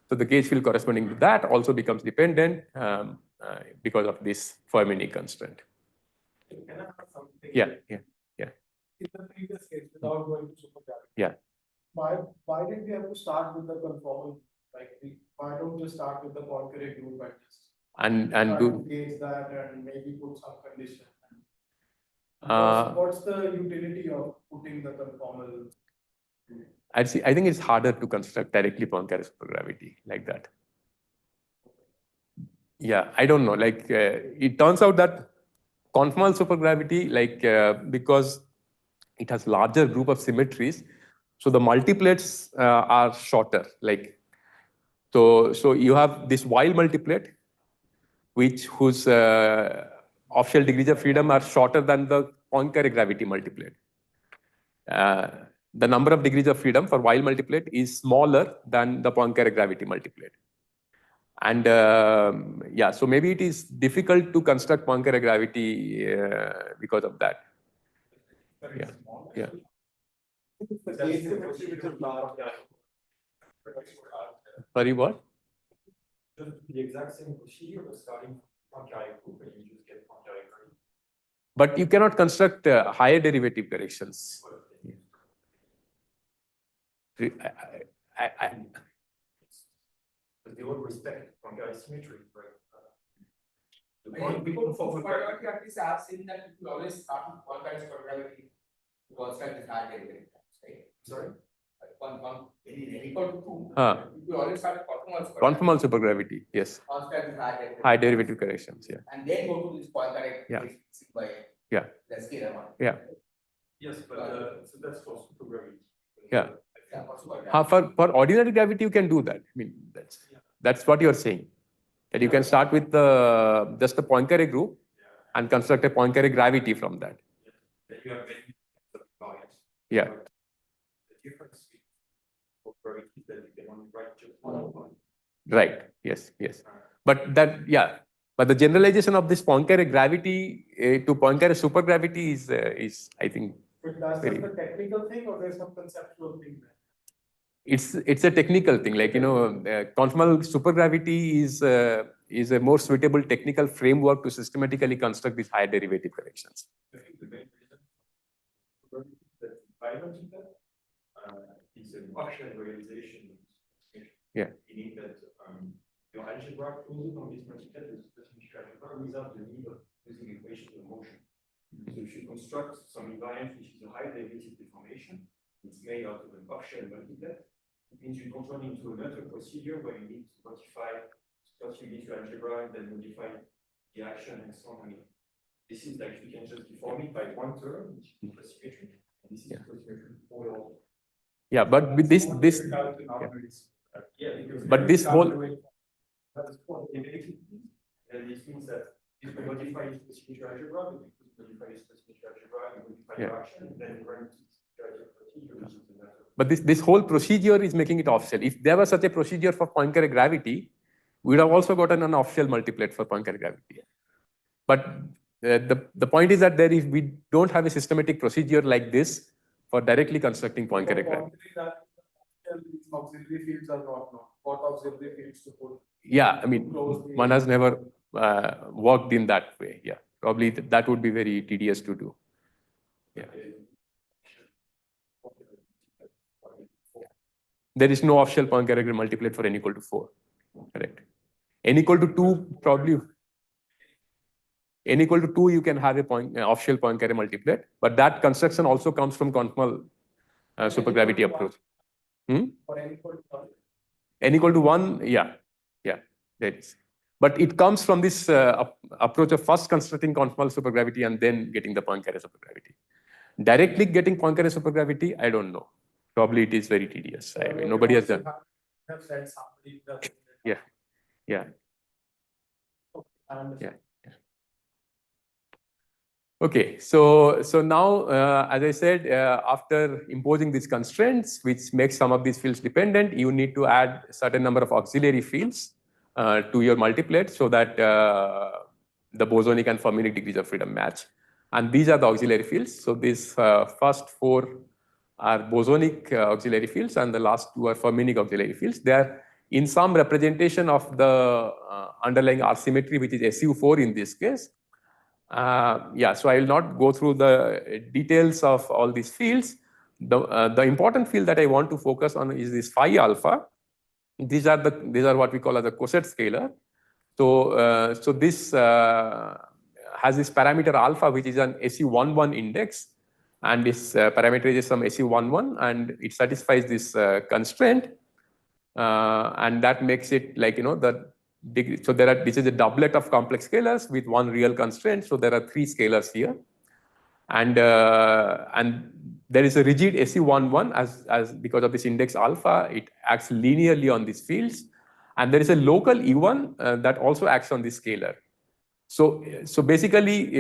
So the gauge field corresponding to that also becomes dependent because of this Fermi constraint. Can I ask something? Yeah. In the previous case, without going to supergravity. Yeah. Why did we have to start with the conformal? Why don't we start with the Poincare group and And try do to gauge that and maybe put some condition? Uh, What's the utility of putting the conformal? I think it's harder to construct directly Poincare supergravity like that. Yeah, I don't know. It turns out that conformal supergravity, because it has larger group of symmetries, so the multiplets are shorter. So you have this wild multiplet, whose off-shell degrees of freedom are shorter than the Poincare gravity multiplet. The number of degrees of freedom for wild multiplet is smaller than the Poincare gravity multiplet. And yeah, so maybe it is difficult to construct Poincare gravity because of that. Yeah. Sorry, what? The exact same procedure, but starting from Poincare group, and you just get Poincare gravity. But you cannot construct higher derivative corrections. But they all respect Poincare symmetry, right? Because supergravity at least I have seen that you always start with Poincare supergravity to construct this high derivative, right? Sorry? Equal to 2. You always start with Conformal supergravity, yes. Construct this High derivative corrections, yeah. And then go to this Poincare by the scalar one. Yeah. Yes, but so that's for supergravity. Yeah. For supergravity. For ordinary gravity, you can do that. I mean, that's what you're saying. That you can start with just the Poincare group and construct a Poincare gravity from that. That you have many values. Yeah. The difference for gravity is that you can only write just one point. Right. Yes. But the generalization of this Poincare gravity to Poincare supergravity is I think. But that's just a technical thing, or there's some conceptual thing there? It's a technical thing. Conformal supergravity is a more suitable technical framework to systematically construct these higher derivative corrections. I think the main reason that environment is an optional realization. Yeah. Meaning that your algebra closes on this multiplet with specific algebra without the need of using equations of motion. So if you construct some invariant which is a high derivative deformation, it's made out of an off-shell multiplet. It means you don't run into another procedure where you need to modify, first you need your algebra and then modify the action and so on. This is like you can just deform it by one term, which is symmetry, and this is symmetry all. Yeah, but with this but this whole. And this means that if you modify your specific algebra, you modify your specific algebra, you modify your action, and then you run into this procedure, which is another. But this whole procedure is making it off-shell. If there was such a procedure for Poincare gravity, we would have also gotten an off-shell multiplet for Poincare gravity. But the point is that we don't have a systematic procedure like this for directly constructing Poincare gravity. Auxiliary fields are not known. What auxiliary fields to put? Yeah, I mean, one has never worked in that way. Yeah, probably that would be very tedious to do. Yeah. There is no off-shell Poincare multiplet for n equal to 4. Correct. N equal to 2, probably. N equal to 2, you can have a off-shell Poincare multiplet, but that construction also comes from conformal supergravity approach. For n equal to 1. N equal to 1, yeah, there is. But it comes from this approach of first constructing conformal supergravity and then getting the Poincare supergravity. Directly getting Poincare supergravity, I don't know. Probably it is very tedious. I mean, nobody has done. Have said somebody does. Yeah. Okay, Okay, so now, as I said, after imposing these constraints, which makes some of these fields dependent, you need to add a certain number of auxiliary fields to your multiplet so that the bosonic and fermionic degrees of freedom match. And these are the auxiliary fields. So these first 4 are bosonic auxiliary fields, and the last 2 are fermionic auxiliary fields. They are in some representation of the underlying R symmetry, which is SU4 in this case. Yeah, so I will not go through the details of all these fields. The important field that I want to focus on is this phi alpha. These are what we call as a coset scalar. So so this has this parameter alpha, which is an SU11 index, and this parameter is some SU11, and it satisfies this constraint, and that makes it like the degree. So this is a doublet of complex scalars with one real constraint. So there are 3 scalars here, and there is a rigid SU11 as because of this index alpha, it acts linearly on these fields, and there is a local E1 that also acts on this scalar. So basically,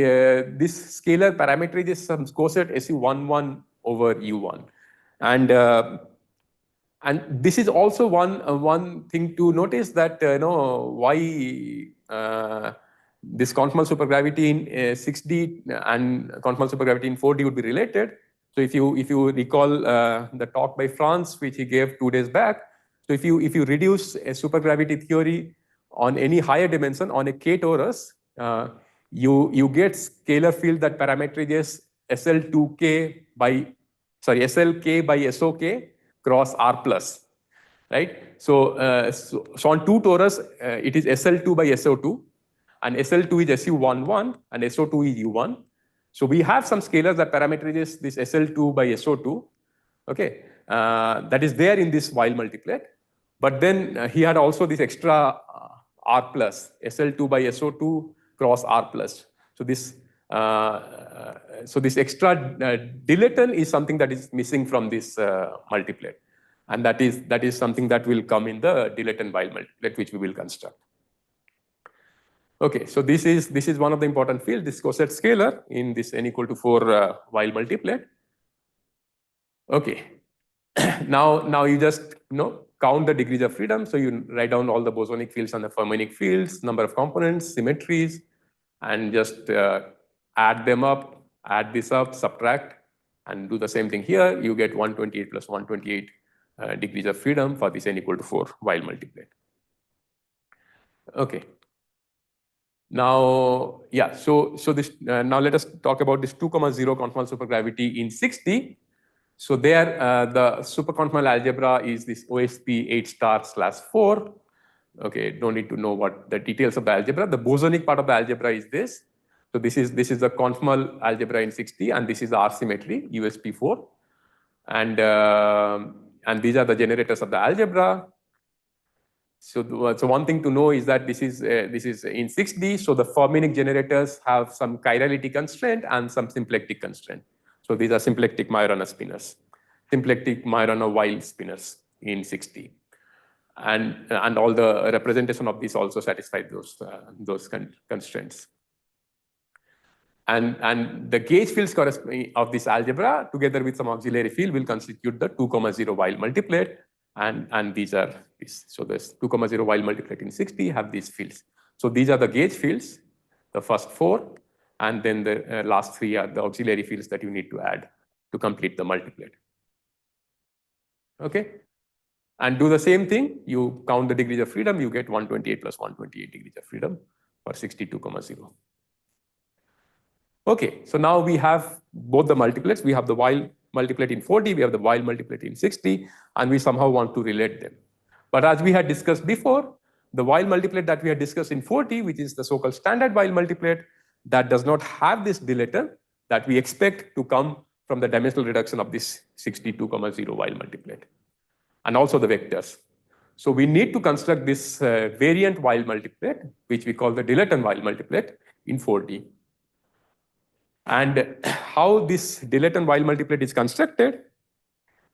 this scalar parameterizes some coset SU11 over U1, and this is also one thing to notice that why this conformal supergravity in 6D and conformal supergravity in 4D would be related. So if you recall the talk by Franz, which he gave 2 days back, so if you reduce a supergravity theory on any higher dimension on a K torus, you get scalar field that parameterizes SLK by SOK cross R plus, right? So on 2 torus, it is SL2 by SO2, and SL2 is SU11 and SO2 is U1. So we have some scalars that parameterizes this SL2 by SO2, okay, that is there in this Weil multiplet. But then he had also this extra R plus, SL2 by SO2 cross R plus. So this extra dilaton is something that is missing from this multiplet, and that is something that will come in the dilaton Weil multiplet, which we will construct. Okay, so this is one of the important fields, this coset scalar in this n equal to 4 Weil multiplet. Okay, now you just count the degrees of freedom. So you write down all the bosonic fields and the fermionic fields, number of components, symmetries, and just add them up, add this up, subtract, and do the same thing here. You get 128 plus 128 degrees of freedom for this n equal to 4 Weil multiplet. Okay. Now, yeah, so this now let us talk about this 2,0 conformal supergravity in 6D. So there, the superconformal algebra is this OSP 8*/4. Okay, don't need to know what the details of the algebra. The bosonic part of the algebra is this. So this is the conformal algebra in 6D, and this is the R symmetry USP4, and these are the generators of the algebra. So one thing to know is that this is in 6D. So the fermionic generators have some chirality constraint and some symplectic constraint. So these are symplectic Majorana spinners, symplectic Majorana Weil spinners in 6D, and all the representation of these also satisfy those constraints. And the gauge fields of this algebra, together with some auxiliary field, will constitute the 2,0 Weil multiplet. And these are this. So this 2,0 Weil multiplet in 6D have these fields. So these are the gauge fields, the first 4, and then the last 3 are the auxiliary fields that you need to add to complete the multiplet. Okay, and do the same thing. You count the degrees of freedom. You get 128 plus 128 degrees of freedom for 62,0. Okay, so now we have both the multiplets. We have the Weil multiplet in 4D, we have the Weil multiplet in 6D, and we somehow want to relate them. But as we had discussed before, the Weil multiplet that we had discussed in 4D, which is the so-called standard Weil multiplet, that does not have this dilaton that we expect to come from the dimensional reduction of this 62,0 Weil multiplet, and also the vectors. So we need to construct this variant Weil multiplet, which we call the dilaton Weil multiplet in 4D. And how this dilaton Weil multiplet is constructed,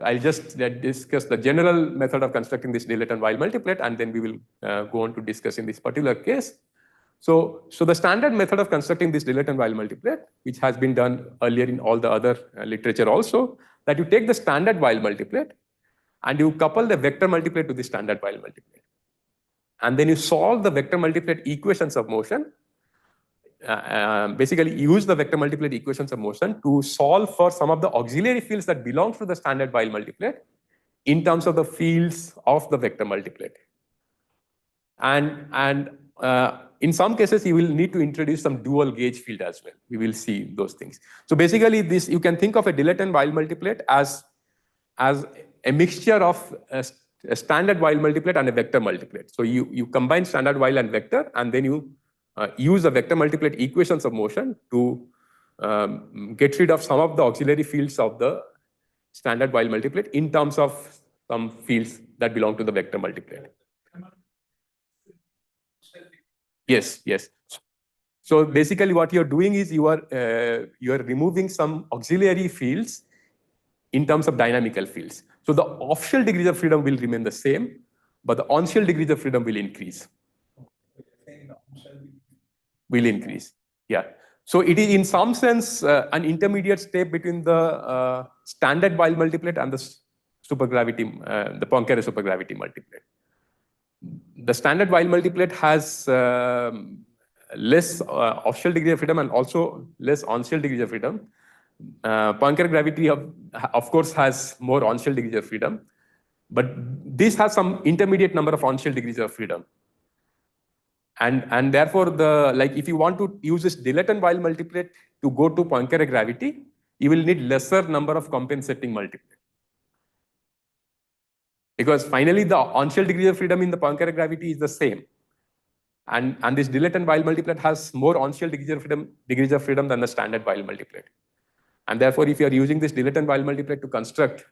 I'll just discuss the general method of constructing this dilaton Weil multiplet, and then we will go on to discuss in this particular case. So the standard method of constructing this dilaton Weil multiplet, which has been done earlier in all the other literature also, that you take the standard Weil multiplet and you couple the vector multiplet to the standard Weil multiplet. And then you solve the vector multiplet equations of motion. Basically use the vector multiplet equations of motion to solve for some of the auxiliary fields that belong to the standard Weil multiplet in terms of the fields of the vector multiplet. And in some cases, you will need to introduce some dual gauge field as well. We will see those things. So basically, this you can think of a dilatant Weil multiplet as a mixture of a standard Weil multiplet and a vector multiplet. So you combine standard Weil and vector, and then you use the vector multiplet equations of motion to get rid of some of the auxiliary fields of the standard Weil multiplet in terms of some fields that belong to the vector multiplet. Yes, yes. So basically what you're doing is you are removing some auxiliary fields in terms of dynamical fields. So the off-shell degrees of freedom will remain the same, but the on-shell degrees of freedom will increase. Will increase, yeah. So it is in some sense an intermediate step between the standard Weil multiplet and the supergravity, the Poincare supergravity multiplet. The standard Weil multiplet has less off-shell degree of freedom and also less on-shell degrees of freedom. Poincare gravity, of course, has more on-shell degrees of freedom, but this has some intermediate number of on-shell degrees of freedom. And therefore, if you want to use this dilatant Weil multiplet to go to Poincare gravity, you will need lesser number of compensating multiplet. Because finally, the on-shell degree of freedom in the Poincare gravity is the same. And this dilatant Weil multiplet has more on-shell degrees of freedom than the standard Weil multiplet. And therefore, if you are using this dilatant Weil multiplet to construct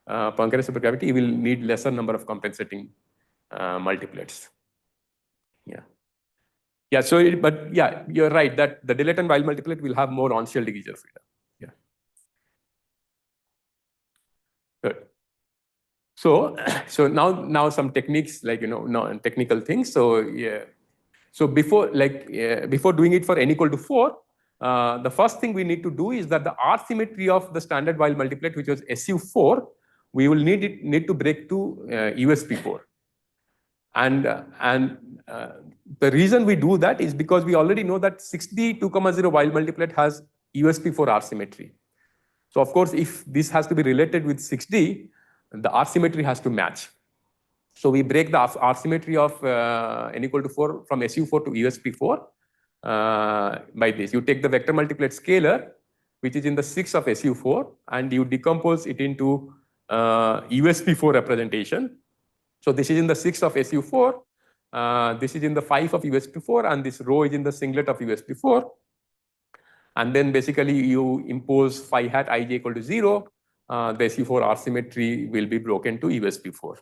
Poincare supergravity, you will need lesser number of compensating multiplets. Yeah. Yeah, so, but yeah, you're right that the dilatant Weil multiplet will have more on-shell degrees of freedom. Yeah. Good. So now some techniques, like, technical things. So yeah. So before doing it for n equal to 4, the first thing we need to do is that the R symmetry of the standard Weil multiplet, which was SU4, we will need to break to USP4. And the reason we do that is because we already know that 6D 2,0 Weil multiplet has USP4 R symmetry. So of course, if this has to be related with 6D, the R symmetry has to match. So we break the R symmetry of n equal to 4 from SU4 to USP4 by this. You take the vector multiplet scalar, which is in the 6 of SU4, and you decompose it into USP4 representation. So this is in the 6 of SU4, this is in the 5 of USP4, and this rho is in the singlet of USP4. And then basically you impose phi hat ij equal to 0, the SU4 R symmetry will be broken to USP4.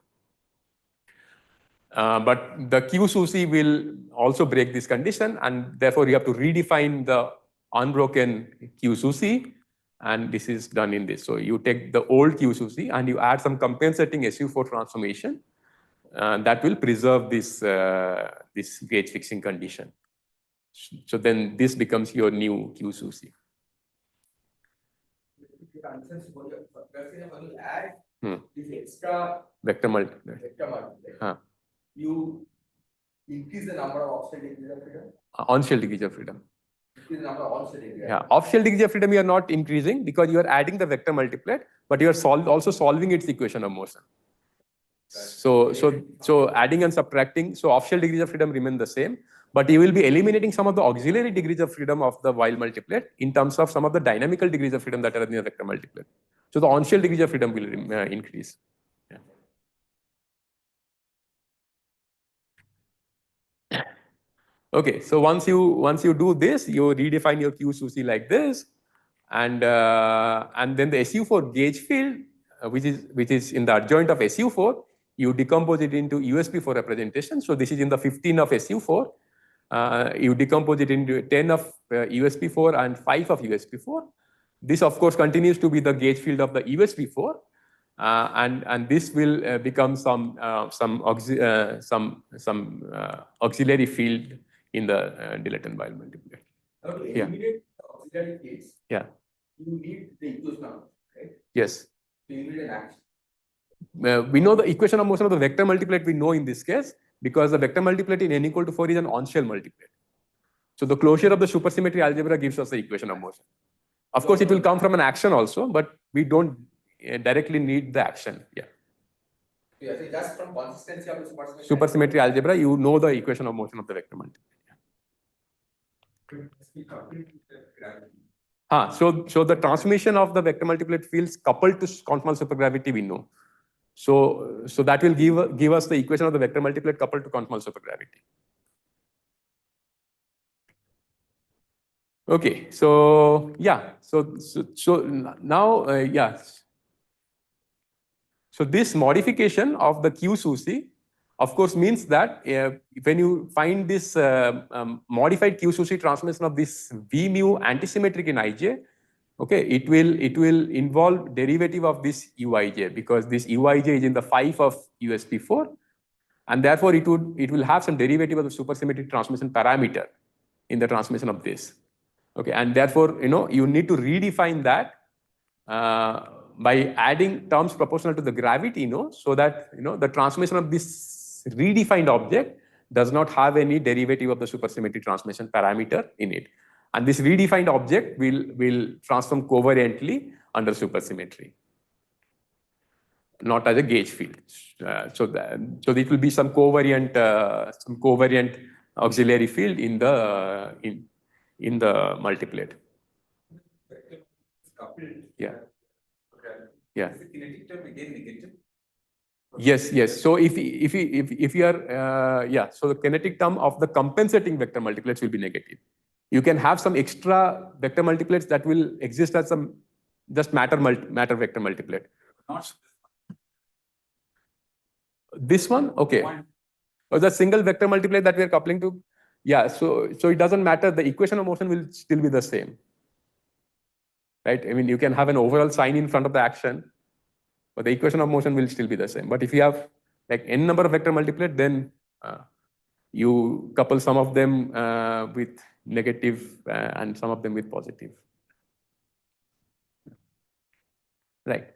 But the Q SUSI will also break this condition, and therefore you have to redefine the unbroken Q SUSI, and this is done in this. So you take the old Q SUSI and you add some compensating SU4 transformation that will preserve this gauge fixing condition. So then this becomes your new Q SUSI. When you add this extra vector multiplet, you increase the number of off-shell degrees of freedom? On-shell degrees of freedom. Increase the number of on-shell degrees. Yeah, off-shell degrees of freedom you are not increasing because you are adding the vector multiplet, but you are also solving its equation of motion. So adding and subtracting, so off-shell degrees of freedom remain the same, but you will be eliminating some of the auxiliary degrees of freedom of the Weil multiplet in terms of some of the dynamical degrees of freedom that are in the vector multiplet. So the on-shell degrees of freedom will increase. Yeah. Okay, so once you do this, you redefine your Q SUSI like this, and then the SU4 gauge field, which is in the adjoint of SU4, you decompose it into USP4 representation. So this is in the 15 of SU4. You decompose it into 10 of USP4 and 5 of USP4. This, of course, continues to be the gauge field of the USP4, and this will become some auxiliary field in the dilatant Weil multiplet. Okay, Yeah. eliminate the auxiliary fields. Yeah. You need the equation of motion, right? Yes. So you need an action. We know the equation of motion of the vector multiplet we know in this case because the vector multiplet in n equal to 4 is an on-shell multiplet. So the closure of the supersymmetry algebra gives us the equation of motion. Of course, it will come from an action also, but we don't directly need the action. Yeah. Yeah, so just from consistency of the supersymmetry. Supersymmetry algebra, you know the equation of motion of the vector multiplet. So the transmission of the vector multiplet fields coupled to conformal supergravity we know. So that will give us the equation of the vector multiplet coupled to conformal supergravity. Okay, so yeah, so now So this modification of the Q SUSY, of course, means that when you find this modified Q SUSY transmission of this V mu antisymmetric in IJ, okay, it will involve derivative of this Uij, because this Uij is in the 5 of USP4, and therefore it will have some derivative of the supersymmetric transmission parameter in the transmission of this. Okay, and therefore you need to redefine that by adding terms proportional to the gravity, so that the transmission of this redefined object does not have any derivative of the supersymmetry transmission parameter in it, and this redefined object will transform covariantly under supersymmetry, not as a gauge field. So it will be some covariant auxiliary field in the multiplet. Yeah. Yeah. Is the kinetic term again negative? Yes. So if you are so the kinetic term of the compensating vector multiplets will be negative. You can have some extra vector multiplets that will exist as some just matter vector multiplet. Not This one, okay. Or the single vector multiplet that we are coupling to. Yeah. So it doesn't matter. The equation of motion will still be the same. Right? I mean, you can have an overall sign in front of the action, but the equation of motion will still be the same. But if you have like n number of vector multiplet, then you couple some of them with negative and some of them with positive. Right.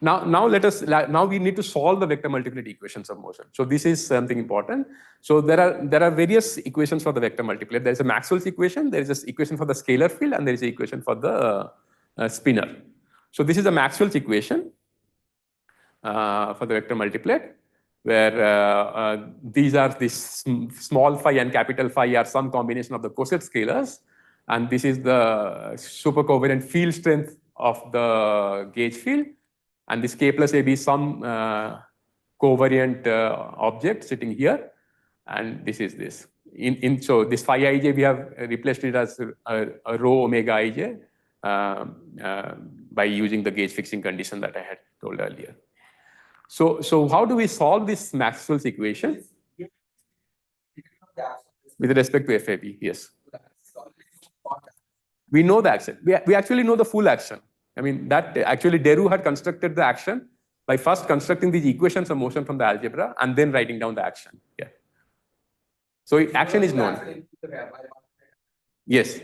Now we need to solve the vector multiplet equations of motion. So this is something important. So there are various equations for the vector multiplet. There is a Maxwell's equation, there is an equation for the scalar field, and there is an equation for the spinor. So this is a Maxwell's equation for the vector multiplet, where these are this small phi and capital phi are some combination of the coset scalars, and this is the supercovariant field strength of the gauge field. And this K plus AB is some covariant object sitting here, and this is this. So this phi ij, we have replaced it as a rho omega ij by using the gauge fixing condition that I had told earlier. So how do we solve this Maxwell's equation with respect to FAB? Yes. We know the action. We actually know the full action. I mean, that actually Deru had constructed the action by first constructing these equations of motion from the algebra and then writing down the action. Yeah. So action is known. Yes.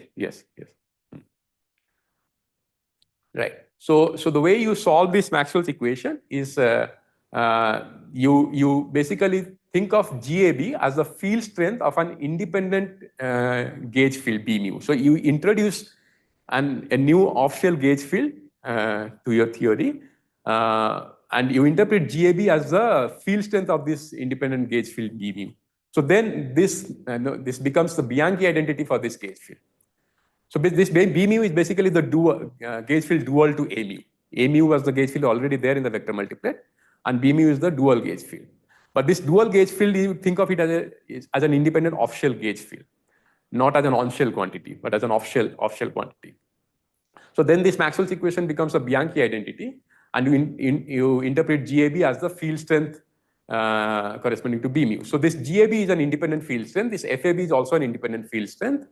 Right. So the way you solve this Maxwell's equation is you basically think of GAB as the field strength of an independent gauge field B mu. So you introduce a new off-shell gauge field to your theory, and you interpret GAB as the field strength of this independent gauge field B mu. So then this becomes the Bianchi identity for this gauge field. So this B mu is basically the gauge field dual to A mu. A mu was the gauge field already there in the vector multiplet, and B mu is the dual gauge field. But this dual gauge field, you think of it as an independent off-shell gauge field, not as an on-shell quantity, but as an off-shell quantity. So then this Maxwell's equation becomes a Bianchi identity, and you interpret GAB as the field strength corresponding to B mu. So this GAB is an independent field strength. This FAB is also an independent field strength.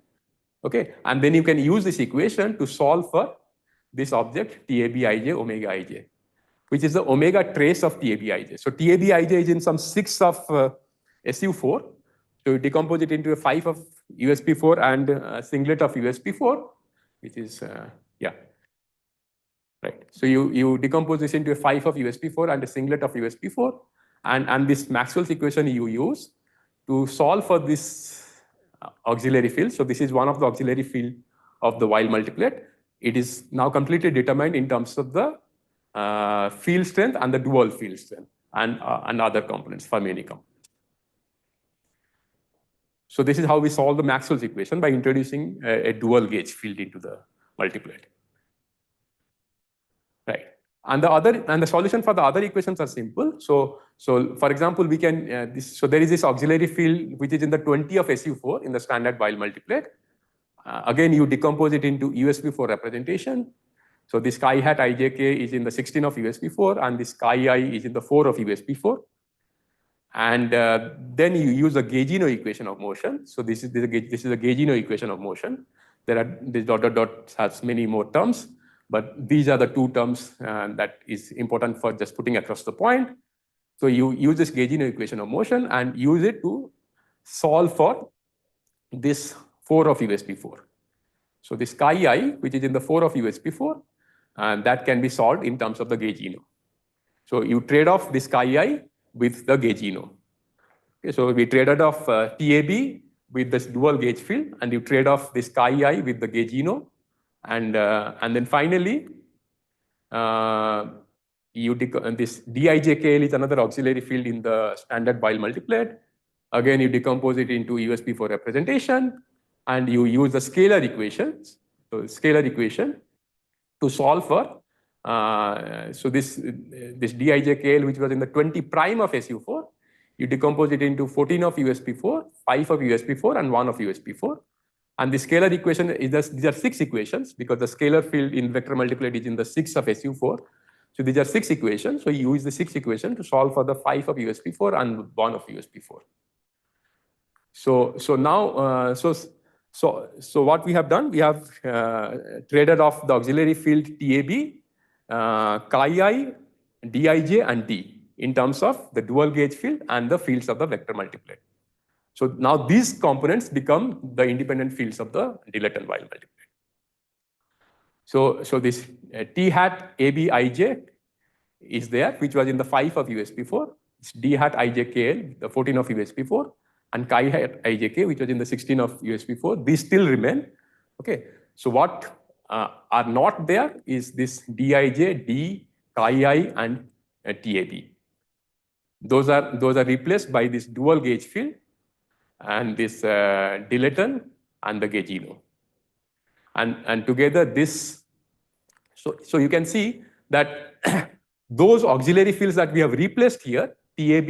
Okay, and then you can use this equation to solve for this object TAB ij omega ij, which is the omega trace of TAB ij. So TAB ij is in some 6 of SU4. So you decompose it into a 5 of USP4 and a singlet of USP4, which is right. So you decompose this into a 5 of USP4 and a singlet of USP4, and this Maxwell's equation you use to solve for this auxiliary field. So this is one of the auxiliary field of the Weil multiplet. It is now completely determined in terms of the field strength and the dual field strength. and other components for many components. So this is how we solve the Maxwell's equation by introducing a dual gauge field into the multiplet. Right. And the solution for the other equations are simple. So for example, we can there is this auxiliary field which is in the 20 of SU4 in the standard Boyle multiplet. Again, you decompose it into USP4 representation. So this chi hat ijk is in the 16 of USP4 and this chi I is in the 4 of USP4. And then you use the Gaugino equation of motion. So this is a Gaugino equation of motion. This dot has many more terms, but these are the two terms that is important for just putting across the point. So you use this Gaugino equation of motion and use it to solve for this 4 of USP4. So this chi I, which is in the 4 of USP4, and that can be solved in terms of the Gaugino. So you trade off this chi I with the Gaugino. Okay, so we traded off TAB with this dual gauge field, and you trade off this chi I with the Gaugino, and then finally this DIJKL is another auxiliary field in the standard Boyle multiplet. Again, you decompose it into USP4 representation, and you use the scalar equations. So scalar equation to solve for so this DIJKL, which was in the 20 prime of SU4, you decompose it into 14 of USP4, 5 of USP4, and 1 of USP4. And the scalar equation is these are 6 equations because the scalar field in vector multiplet is in the 6 of SU4. So these are 6 equations. So you use the 6 equation to solve for the 5 of USP4 and 1 of USP4. So now so what we have done, we have traded off the auxiliary field TAB, chi I, Dij, and D in terms of the dual gauge field and the fields of the vector multiplet. So now these components become the independent fields of the Dilleton Boyle multiplet. So this T hat AB Ij is there, which was in the 5 of USP4. It's D hat IJKL, the 14 of USP4, and chi hat IJK, which was in the 16 of USP4. These still remain. Okay. So what are not there is this Dij, D, chi I, and TAB. Those are replaced by this dual gauge field and this Dilleton and the Gaugino. And together this, so you can see that those auxiliary fields that we have replaced here, TAB,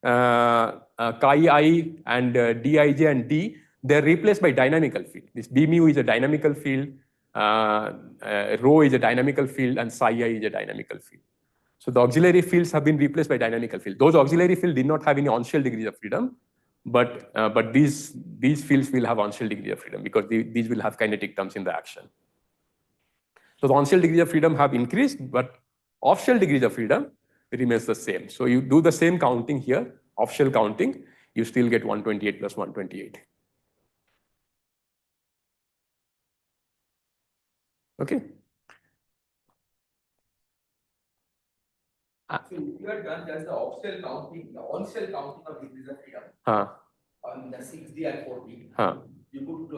chi I, and Dij and D, they're replaced by dynamical field. This B mu is a dynamical field, rho is a dynamical field, and psi I is a dynamical field. So the auxiliary fields have been replaced by dynamical field. Those auxiliary fields did not have any on-shell degrees of freedom, but these fields will have on-shell degree of freedom because these will have kinetic terms in the action. So the on-shell degrees of freedom have increased, but off-shell degrees of freedom remains the same. So you do the same counting here, off-shell counting, you still get 128 plus 128. Okay. So if you had done just the off-shell counting, the on-shell counting of degrees of freedom on the 6D and 4D, you could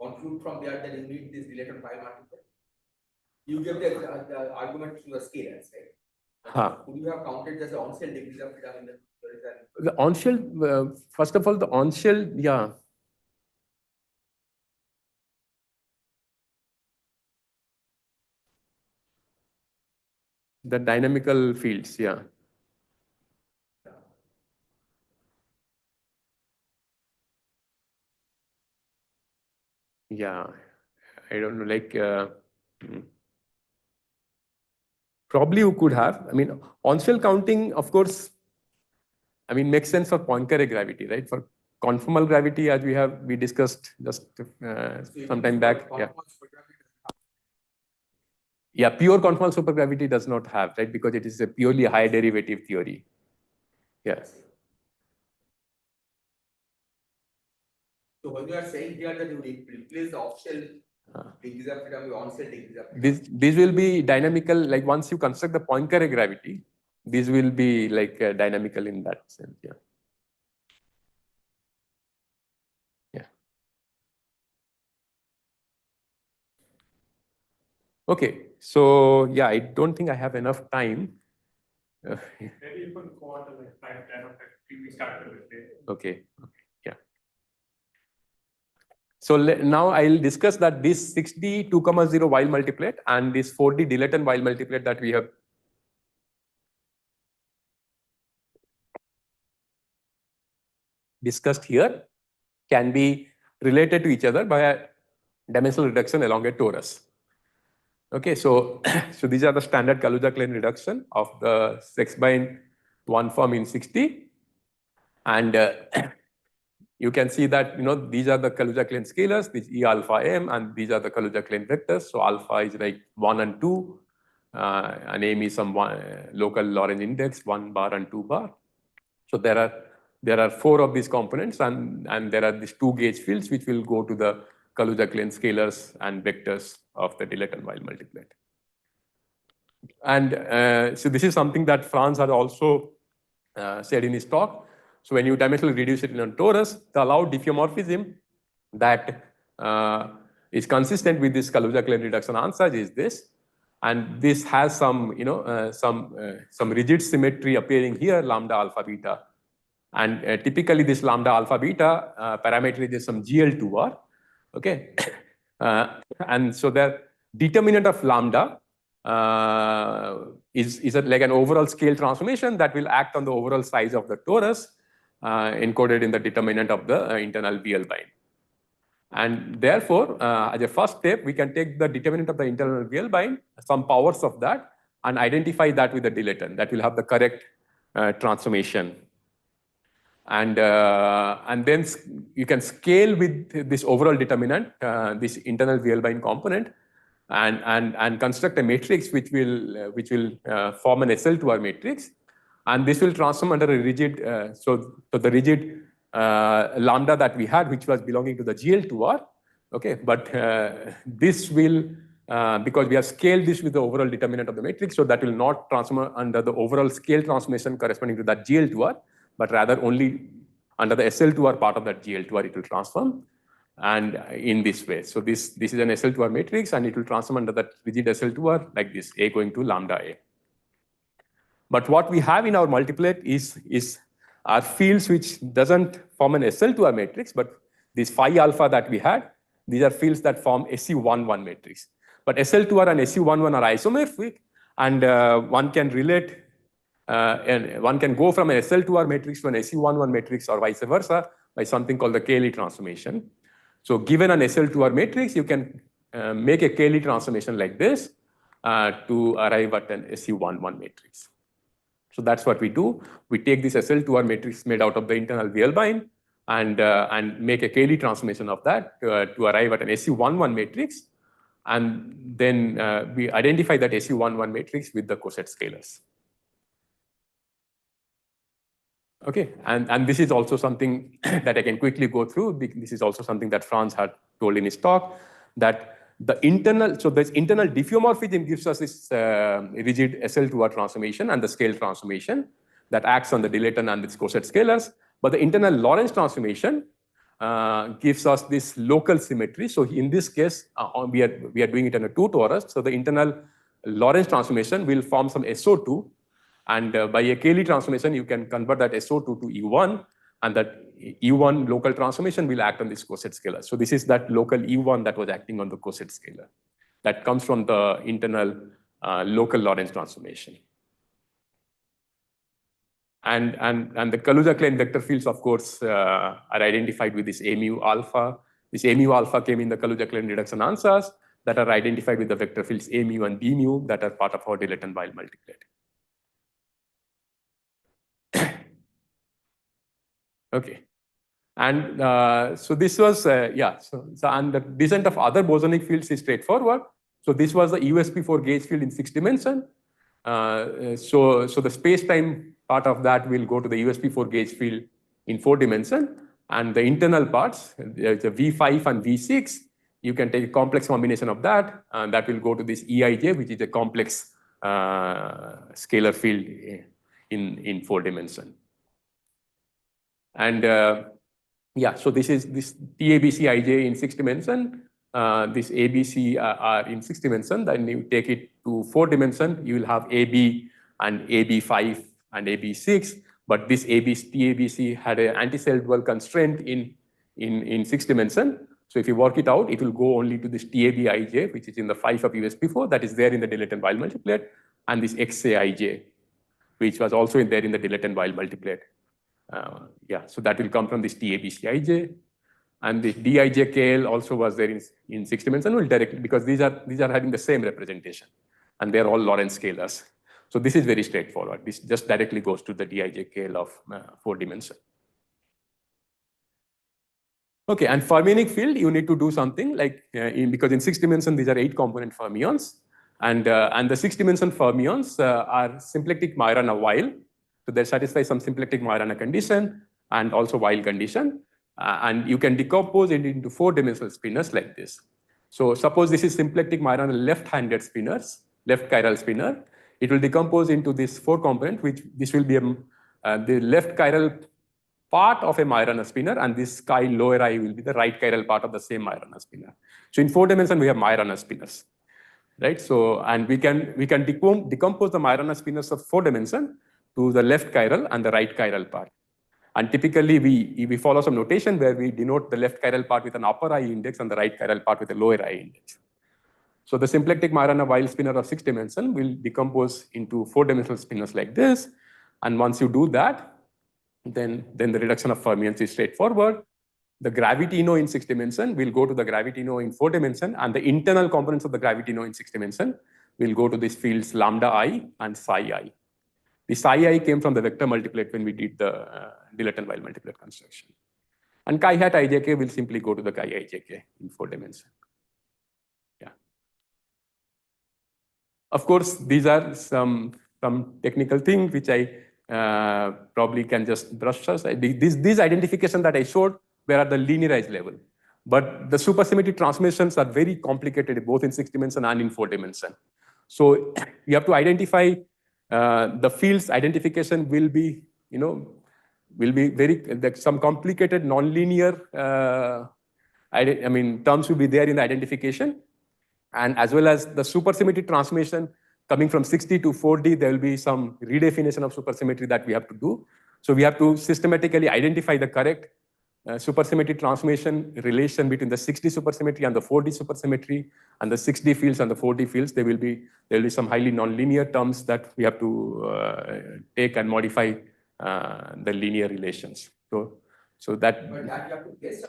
conclude from there that you need this Dilleton Boyle multiplet. You give the argument to the scalars, right? Could you have counted just the on-shell degrees of freedom in the on-shell? First of all, the on-shell, yeah. The dynamical fields, yeah. Yeah, I don't know, like, probably you could have. I mean, on-shell counting, of course, I mean, makes sense for Poincare gravity, right? For conformal gravity, as we discussed just some time back. Yeah. Yeah, pure conformal supergravity does not have, right? Because it is a purely high derivative theory. Yes. So when you are saying here that you replace the off-shell degrees of freedom with on-shell degrees of freedom. This will be dynamical, like once you construct the Poincare gravity, this will be like dynamical in that sense, yeah. Yeah. Okay, so yeah, I don't think I have enough time. Maybe you could go on to like 5, 10 or 15 we started with it. Okay. Yeah. So now I'll discuss that this 6D 2,0 while multiplet and this 4D dilaton while multiplet that we have discussed here can be related to each other by a dimensional reduction along a torus. Okay, so so these are the standard Kaluza-Klein reduction of the 6x1 form in 6D, and you can see that these are the Kaluza-Klein scalars, this E alpha m, and these are the Kaluza-Klein vectors. So alpha is like 1 and 2, and m is some local Lorentz index 1 bar and 2 bar. So there are 4 of these components, and there are these 2 gauge fields which will go to the Kaluza-Klein scalars and vectors of the dilaton while multiplet. And so this is something that Franz had also said in his talk. So when you dimensionally reduce it in a torus, the allowed diffeomorphism that is consistent with this Kaluza-Klein reduction answer is this, and this has some some rigid symmetry appearing here, lambda alpha beta, and typically this lambda alpha beta parameter is some GL2R, okay, and so the determinant of lambda is like an overall scale transformation that will act on the overall size of the torus encoded in the determinant of the internal VL bind. And therefore, as a first step, we can take the determinant of the internal VL bind, some powers of that, and identify that with the dilaton that will have the correct transformation. And then you can scale with this overall determinant, this internal VL bind component, and construct a matrix which will form an SL2R matrix, and this will transform under a rigid so the rigid lambda that we had, which was belonging to the GL2R, okay, but this will because we have scaled this with the overall determinant of the matrix, so that will not transform under the overall scale transformation corresponding to that GL2R, but rather only under the SL2R part of that GL2R it will transform. And in this way, so this is an SL2R matrix, and it will transform under that rigid SL2R like this, A going to lambda A. But what we have in our multiplet is our fields which doesn't form an SL2R matrix, but this phi alpha that we had, these are fields that form SU11 matrix. But SL2R and SU11 are isomorphic, and one can relate, and one can go from an SL2R matrix to an SU11 matrix or vice versa by something called the Cayley transformation. So given an SL2R matrix, you can make a Cayley transformation like this to arrive at an SU11 matrix. So that's what we do. We take this SL2R matrix made out of the internal VL bind and make a Cayley transformation of that to arrive at an SU11 matrix. And then we identify that SU11 matrix with the coset scalars. Okay, and this is also something that I can quickly go through. This is also something that Franz had told in his talk, that the internal, so this internal diffeomorphism gives us this rigid SL2R transformation and the scale transformation that acts on the dilaton and its coset scalars. But the internal Lorentz transformation gives us this local symmetry. So in this case, we are doing it in a 2 torus. So the internal Lorentz transformation will form some SO2. And by a Cayley transformation, you can convert that SO2 to E1, and that E1 local transformation will act on this coset scalar. So this is that local E1 that was acting on the coset scalar. That comes from the internal local Lorentz transformation. And the Kaluza-Klein vector fields, of course, are identified with this A mu alpha. This A mu alpha came in the Kaluza-Klein reduction answers that are identified with the vector fields A mu and B mu that are part of our dilaton while multiplet. Okay, and so this was So and the descent of other bosonic fields is straightforward. So this was the USP4 gauge field in 6 dimensions. So the space-time part of that will go to the USP4 gauge field in 4 dimensions, and the internal parts, the V5 and V6, you can take a complex combination of that, and that will go to this EIJ, which is a complex scalar field in 4 dimensions. And so this is this TABC IJ in 6 dimensions. This ABC are in 6 dimensions. Then you take it to 4 dimensions, you will have AB and AB5 and AB6, but this TABC had an anti-cell dual constraint in 6 dimension. So if you work it out, it will go only to this TABIJ, which is in the 5 of USB4, that is there in the dilatant wild multiplet, and this XAIJ, which was also there in the dilatant wild multiplet. So that will come from this TABCIJ. And the DIJKL also was there in 6 dimension, will directly, because these are having the same representation, and they're all Lorentz scalars. So this is very straightforward. This just directly goes to the DIJKL of 4 dimension. Okay, and fermionic field, you need to do something like, because in 6 dimension, these are 8 component fermions, and the 6 dimension fermions are symplectic Majorana while, so they satisfy some symplectic Majorana condition and also while condition, and you can decompose it into 4 dimensional spinors like this. So suppose this is symplectic Majorana left-handed spinners, left chiral spinner, it will decompose into this 4 component, which this will be the left chiral part of a Majorana spinner, and this chi lower I will be the right chiral part of the same Majorana spinner. So in 4 dimension, we have Majorana spinners, right? So, and we can decompose the Majorana spinners of 4 dimension to the left chiral and the right chiral part. And typically, we follow some notation where we denote the left chiral part with an upper I index and the right chiral part with a lower I index. So the symplectic Majorana wild spinner of 6 dimension will decompose into 4 dimensional spinners like this. And once you do that, then the reduction of fermions is straightforward. The gravitino in 6 dimension will go to the gravitino in 4 dimension, and the internal components of the gravitino in 6 dimension will go to these fields lambda I and psi I. The psi I came from the vector multiplet when we did the dilatant wild multiplet construction. And chi hat ijk will simply go to the chi ijk in 4 dimension. Yeah. Of course, these are some technical things which I probably can just brush aside. These identification that I showed were at the linearized level. But the supersymmetry transformations are very complicated both in 6 dimension and in 4 dimension. So you have to identify the fields identification will be very, like some complicated nonlinear, terms will be there in the identification. And as well as the supersymmetry transformation coming from 6D to 4D, there will be some redefinition of supersymmetry that we have to do. So we have to systematically identify the correct supersymmetry transformation relation between the 6D supersymmetry and the 4D supersymmetry, and the 6D fields and the 4D fields. There will be some highly nonlinear terms that we have to take and modify the linear relations. So that. But that you have to guess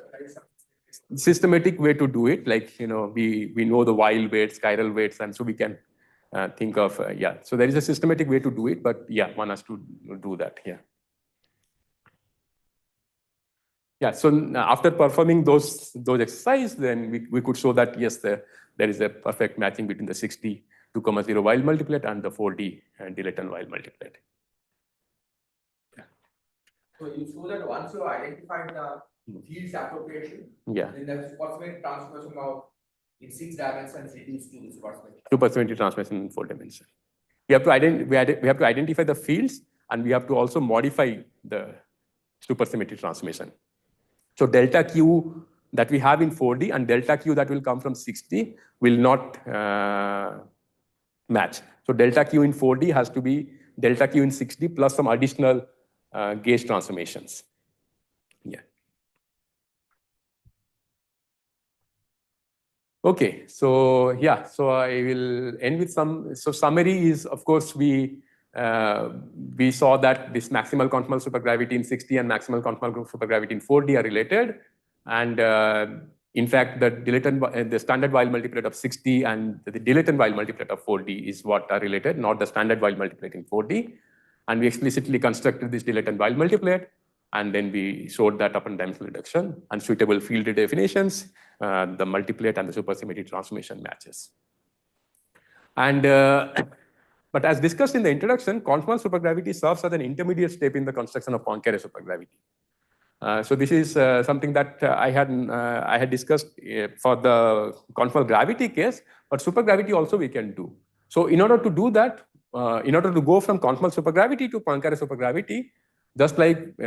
systematic way to do it, like we know the wild weights, chiral weights, and so we can think of So there is a systematic way to do it, but one has to do that. So after performing those exercises, then we could show that yes, there is a perfect matching between the 6D 2,0 wild multiplet and the 4D dilatant wild multiplet. So you show that once you identified the fields appropriation, then the supersymmetric transformation of in 6 dimensions reduced to the supersymmetry. Supersymmetry transformation in 4 dimensions. We have to identify the fields, and we have to also modify the supersymmetry transformation. So delta Q that we have in 4D and delta Q that will come from 6D will not match. So delta Q in 4D has to be delta Q in 6D plus some additional gauge transformations. Okay, so I will end with some. So summary is, of course, we saw that this maximal conformal supergravity in 6D and maximal conformal supergravity in 4D are related, and in fact, the standard wild multiplet of 6D and the dilatant wild multiplet of 4D is what are related, not the standard wild multiplet in 4D. And we explicitly constructed this dilatant wild multiplet, and then we showed that upon dimensional reduction and suitable field redefinitions, the multiplet and the supersymmetry transformation matches. And but as discussed in the introduction, conformal supergravity serves as an intermediate step in the construction of Poincare supergravity. So this is something that I had discussed for the conformal gravity case, but supergravity also we can do. So in order to do that, in order to go from conformal supergravity to Poincare supergravity, just like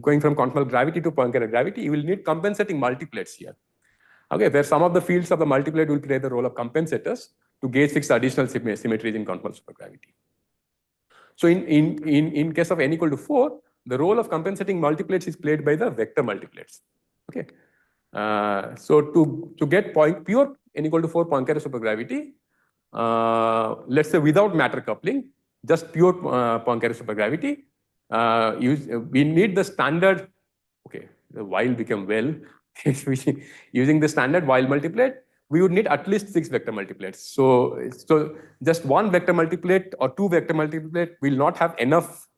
going from conformal gravity to Poincare gravity, you will need compensating multiplets here. Okay, where some of the fields of the multiplet will play the role of compensators to gauge fix additional symmetries in conformal supergravity. So in case of n equal to 4, the role of compensating multiplets is played by the vector multiplets. Okay. So to get pure n equal to 4 Poincare supergravity, let's say without matter coupling, just pure Poincare supergravity, we need the standard. Okay, the while become well. Using the standard while multiplet, we would need at least 6 vector multiplets. So just one vector multiplet or 2 vector multiplet will not have enough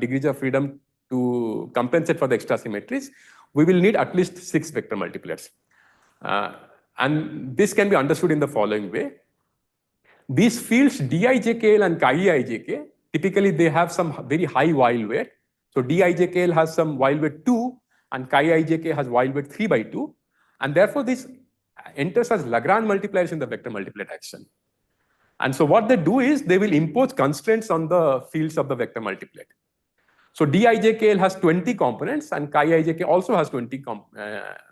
degrees of freedom to compensate for the extra symmetries. We will need at least 6 vector multiplets. And this can be understood in the following way. These fields dijkl and chiijk, typically they have some very high while weight. So dijkl has some while weight 2 and chiijk has while weight 3/2. And therefore this enters as Lagrange multipliers in the vector multiplet action. And so what they do is they will impose constraints on the fields of the vector multiplet. So dijkl has 20 components and chiijk also has 20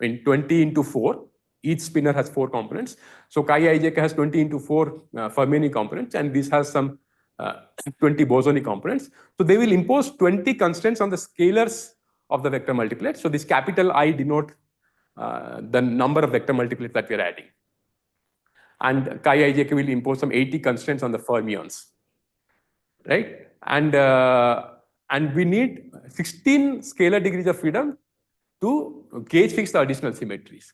into 4. Each spinner has 4 components. So chiijk has 20 into 4 Fermionic components, and this has some 20 bosonic components. So they will impose 20 constraints on the scalars of the vector multiplet. So this capital I denote the number of vector multiplets that we are adding. And chiijk will impose some 80 constraints on the fermions, right? And we need 16 scalar degrees of freedom to gauge fix the additional symmetries.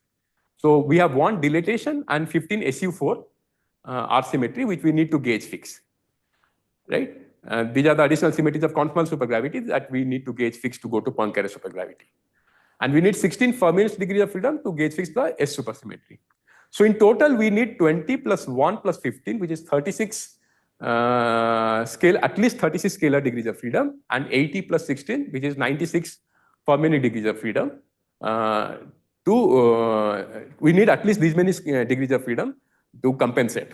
So we have one dilatation and 15 SU4 R symmetry, which we need to gauge fix, right? These are the additional symmetries of conformal supergravity that we need to gauge fix to go to Poincare supergravity. And we need 16 fermions degrees of freedom to gauge fix the S supersymmetry. So in total, we need 20 plus 1 plus 15, which is 36 at least 36 scalar degrees of freedom, and 80 plus 16, which is 96 Fermionic degrees of freedom. We need at least these many degrees of freedom to compensate.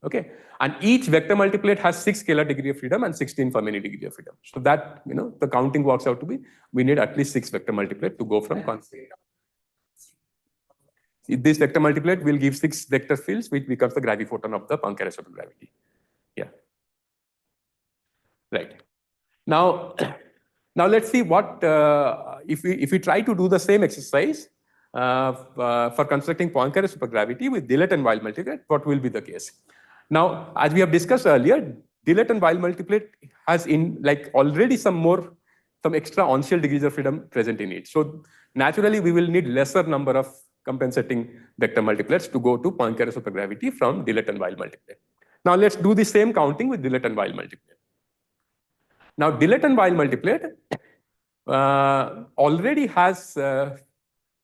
Okay, and each vector multiplet has 6 scalar degree of freedom and 16 Fermionic degree of freedom. So that the counting works out to be we need at least 6 vector multiplet to go from constant. This vector multiplet will give 6 vector fields, which becomes the graviphoton of the Poincare supergravity. Yeah. Right. Now let's see what if we try to do the same exercise for constructing Poincare supergravity with Dillett and Weil multiplet, what will be the case? Now, as we have discussed earlier, Dillett and Weil multiplet has already some extra on-shell degrees of freedom present in it. So naturally, we will need lesser number of compensating vector multiplets to go to Poincare supergravity from Dillett and Weil multiplet. Now let's do the same counting with Dillett and Weil multiplet. Now Dillett and Weil multiplet already has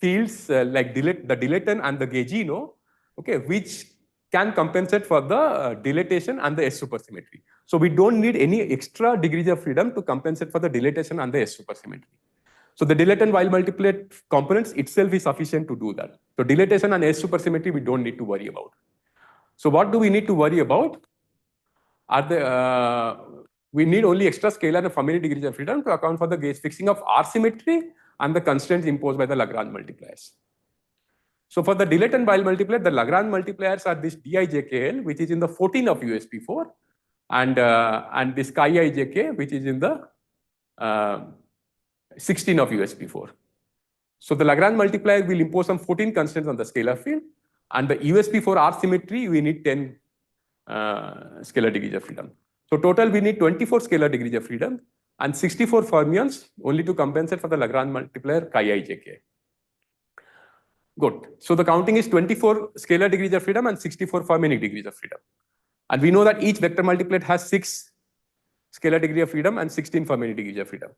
fields like the dilaton and the gaugino, okay, which can compensate for the dilatation and the S supersymmetry. So we don't need any extra degrees of freedom to compensate for the dilatation and the S supersymmetry. So the Dillett and Weil multiplet components itself is sufficient to do that. So dilatation and S supersymmetry we don't need to worry about. So what do we need to worry about? We need only extra scalar and Fermionic degrees of freedom to account for the gauge fixing of R symmetry and the constraints imposed by the Lagrange multipliers. So for the Dillett and Weil multiplet, the Lagrange multipliers are this dijkl, which is in the 14 of USP4, and this chiijk, which is in the 16 of USP4. So the Lagrange multiplier will impose some 14 constraints on the scalar field, and the USP4 R symmetry, we need 10 scalar degrees of freedom. So total, we need 24 scalar degrees of freedom and 64 fermions only to compensate for the Lagrange multiplier chiijk. Good. So the counting is 24 scalar degrees of freedom and 64 Fermionic degrees of freedom. And we know that each vector multiplet has 6 scalar degree of freedom and 16 Fermionic degrees of freedom.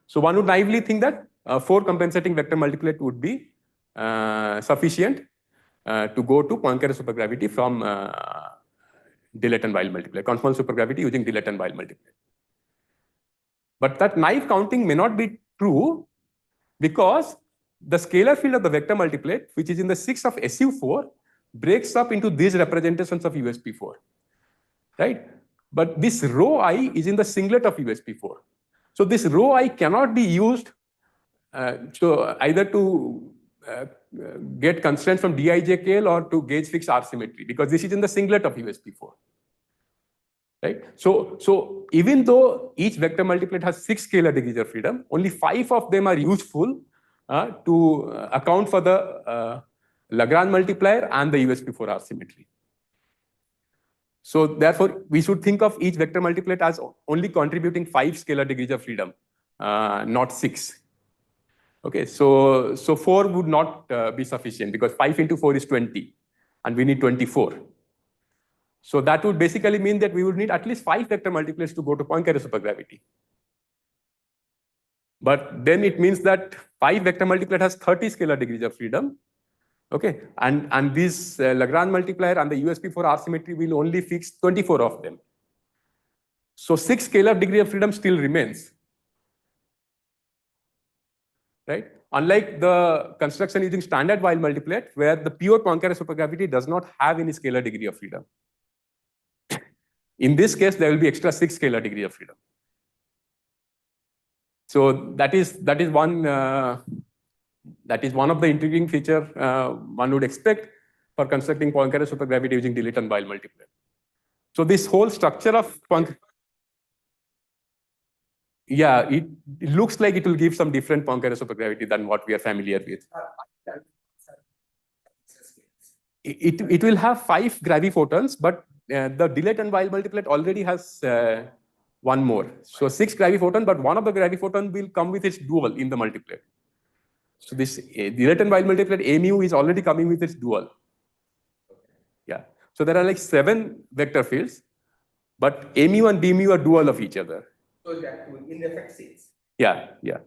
So one would naively think that 4 compensating vector multiplet would be sufficient to go to Poincare supergravity from Dillett and Weil multiplet, conformal supergravity using Dillett and Weil multiplet. But that naive counting may not be true because the scalar field of the vector multiplet, which is in the 6 of SU4, breaks up into these representations of USP4, right? But this rho I is in the singlet of USP4. So this rho I cannot be used either to get constraints from dijkl or to gauge fix R symmetry, because this is in the singlet of USP4. right? So even though each vector multiplet has 6 scalar degrees of freedom, only 5 of them are useful to account for the Lagrange multiplier and the USP4R symmetry. So therefore, we should think of each vector multiplet as only contributing 5 scalar degrees of freedom, not 6. Okay, so 4 would not be sufficient because 5 into 4 is 20, and we need 24. So that would basically mean that we would need at least 5 vector multiplets to go to Poincare supergravity. But then it means that 5 vector multiplet has 30 scalar degrees of freedom. Okay, and this Lagrange multiplier and the USP4R symmetry will only fix 24 of them. So 6 scalar degree of freedom still remains, right? Unlike the construction using standard Weil multiplet, where the pure Poincare supergravity does not have any scalar degree of freedom. In this case, there will be extra 6 scalar degree of freedom. So that is one of the intriguing feature one would expect for constructing Poincare supergravity using Diliton Weil multiplet. So this whole structure of it looks like it will give some different Poincare supergravity than what we are familiar with. It will have 5 graviphotons, but the Diliton Weil multiplet already has one more. So 6 graviphoton, but one of the graviphoton will come with its dual in the multiplet. So this Diliton Weil multiplet mu is already coming with its dual. Yeah. So there are like 7 vector fields, but mu and dmu are dual of each other. So that will in effect 6. Yeah. Okay.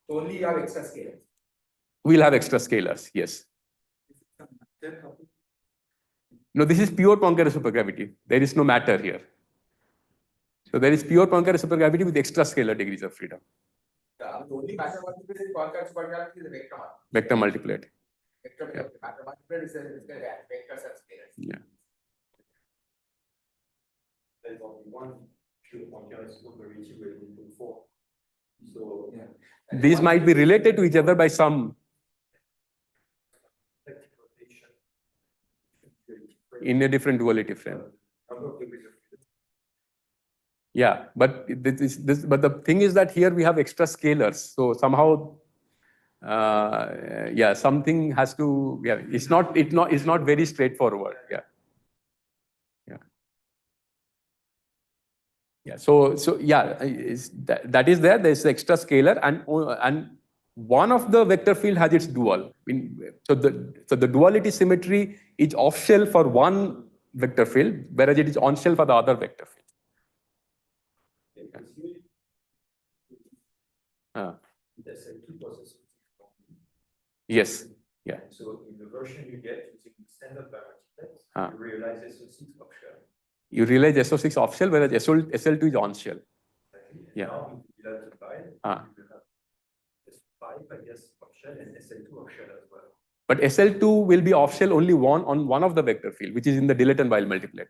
So only you have extra scalars. We'll have extra scalars, yes. No, this is pure Poincare supergravity. There is no matter here. So there is pure Poincare supergravity with extra scalar degrees of freedom. The only matter multiplet is Poincare supergravity is a vector multiplet. Vector multiplet. Matter multiplet is vectors and scalars. Yeah. There is only one pure Poincare supergravity where we put 4. So yeah. These might be related to each other by some in a different duality frame. Yeah, but but the thing is that here we have extra scalars. So somehow, something has to. Yeah, it's not very straightforward. Yeah. So that is there. There's extra scalar, and one of the vector field has its dual. So the duality symmetry is off shell for one vector field, whereas it is on shell for the other vector field. Yes. Yeah. So in the version you get using standard parameters, you realize SO6 off shell. You realize SO6 off shell, whereas SL2 is on shell. Yeah. Now we divide, you have S5, I guess, off shell and SL2 off shell as well. But SL2 will be off shell only on one of the vector field, which is in the Diliton Weil multiplet.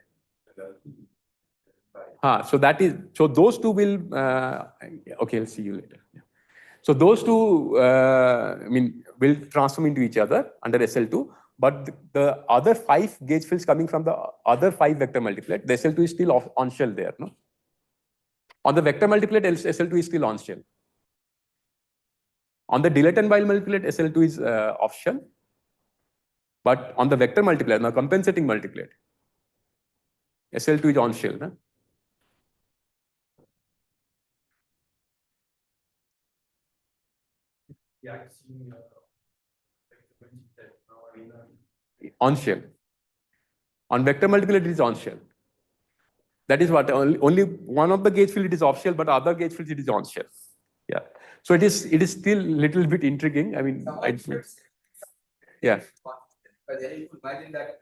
So those two will. Okay, I'll see you later. Yeah. So those two, will transform into each other under SL2. But the other 5 gauge fields coming from the other 5 vector multiplet, the SL2 is still on shell there, no? On the vector multiplet, SL2 is still on shell. On the Diliton Weil multiplet, SL2 is off shell. But on the vector multiplet, now compensating multiplet, SL2 is on shell, no? Yeah, I've seen on shell. On vector multiplet, it is on shell. That is what only one of the gauge field it is off shell, but other gauge fields it is on shell. Yeah. So it is still a little bit intriguing. I mean, yeah. But then you could imagine that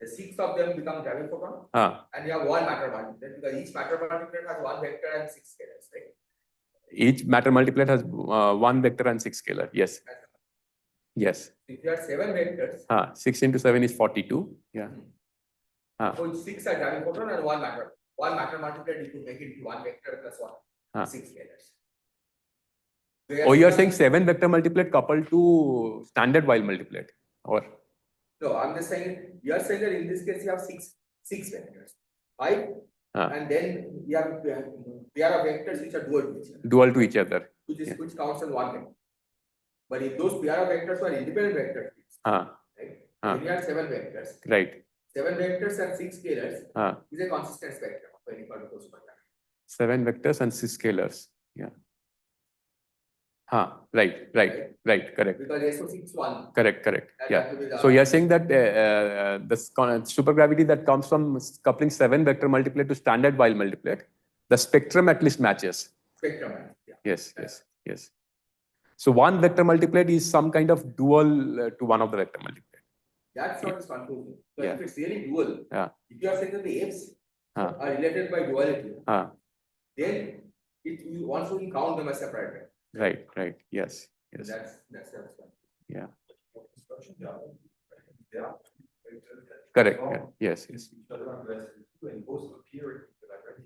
the 6 of them become graviphoton, and you have one matter multiplet, because each matter multiplet has one vector and 6 scalars, right? Each matter multiplet has one vector and 6 scalar. Yes. Yes. If you have 7 vectors, 6 into 7 is 42. Yeah. so 6 are graviphoton and one matter. One matter multiplet, you could make it into one vector plus 6 scalars. You are saying 7 vector multiplet coupled to standard Weil multiplet, or? No, I'm just saying, you are saying that in this case you have 6 vectors. 5, Ah. and then we have pair of vectors which are dual to each other. Dual to each other. Which counts as one vector. But if those pair of vectors were independent vector fields, right? Then we have 7 vectors. Right. 7 vectors and 6 scalars is a consistent spectrum of any particle supergravity. 7 vectors and 6 scalars. Yeah. Right. Correct. Because SO6 is 1. Correct. Yeah. So you're saying that the supergravity that comes from coupling 7 vector multiplet to standard Weil multiplet, the spectrum at least matches. Spectrum, yeah. Yes. So one vector multiplet is some kind of dual to one of the vector multiplet. That's what is confusing. So Yeah. if it's really dual, if you are saying that the F's Ah. are related by duality, Ah. then you one shouldn't count them as separate. Right. Yes. That's the Yeah. Construction job. Yeah. Correct. Yeah. Yes. And both appear in the library.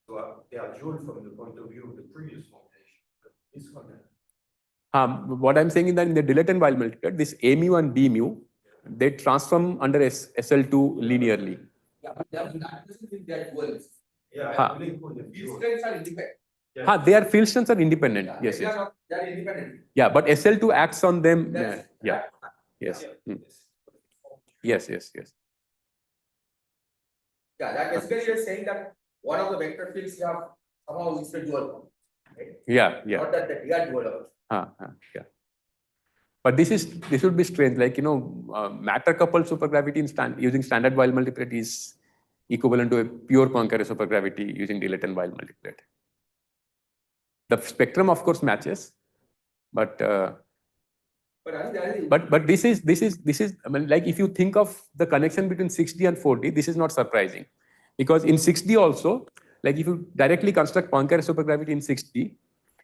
So they are dual from the point of view of the previous formulation. This one. What I'm saying is that in the dilatant Weil multiplet, this A mu and B mu, they transform under SL2 linearly. Yeah, but that doesn't mean they are dual. Yeah, These strengths are independent. Their field strengths are independent. Yeah, Yes. They are independent. Yeah, but SL2 acts on them. That's- Yes. Yes. Yeah, that basically is saying that one of the vector fields you have somehow is a dual form. Right? Yeah. Not that they are dual. Yeah. But this would be strange. Like, matter coupled supergravity using standard Weil multiplet is equivalent to a pure Poincare supergravity using dilatant Weil multiplet. The spectrum, of course, matches, but this is. I mean, like if you think of the connection between 6D and 4D, this is not surprising, because in 6D also, like if you directly construct Poincare supergravity in 6D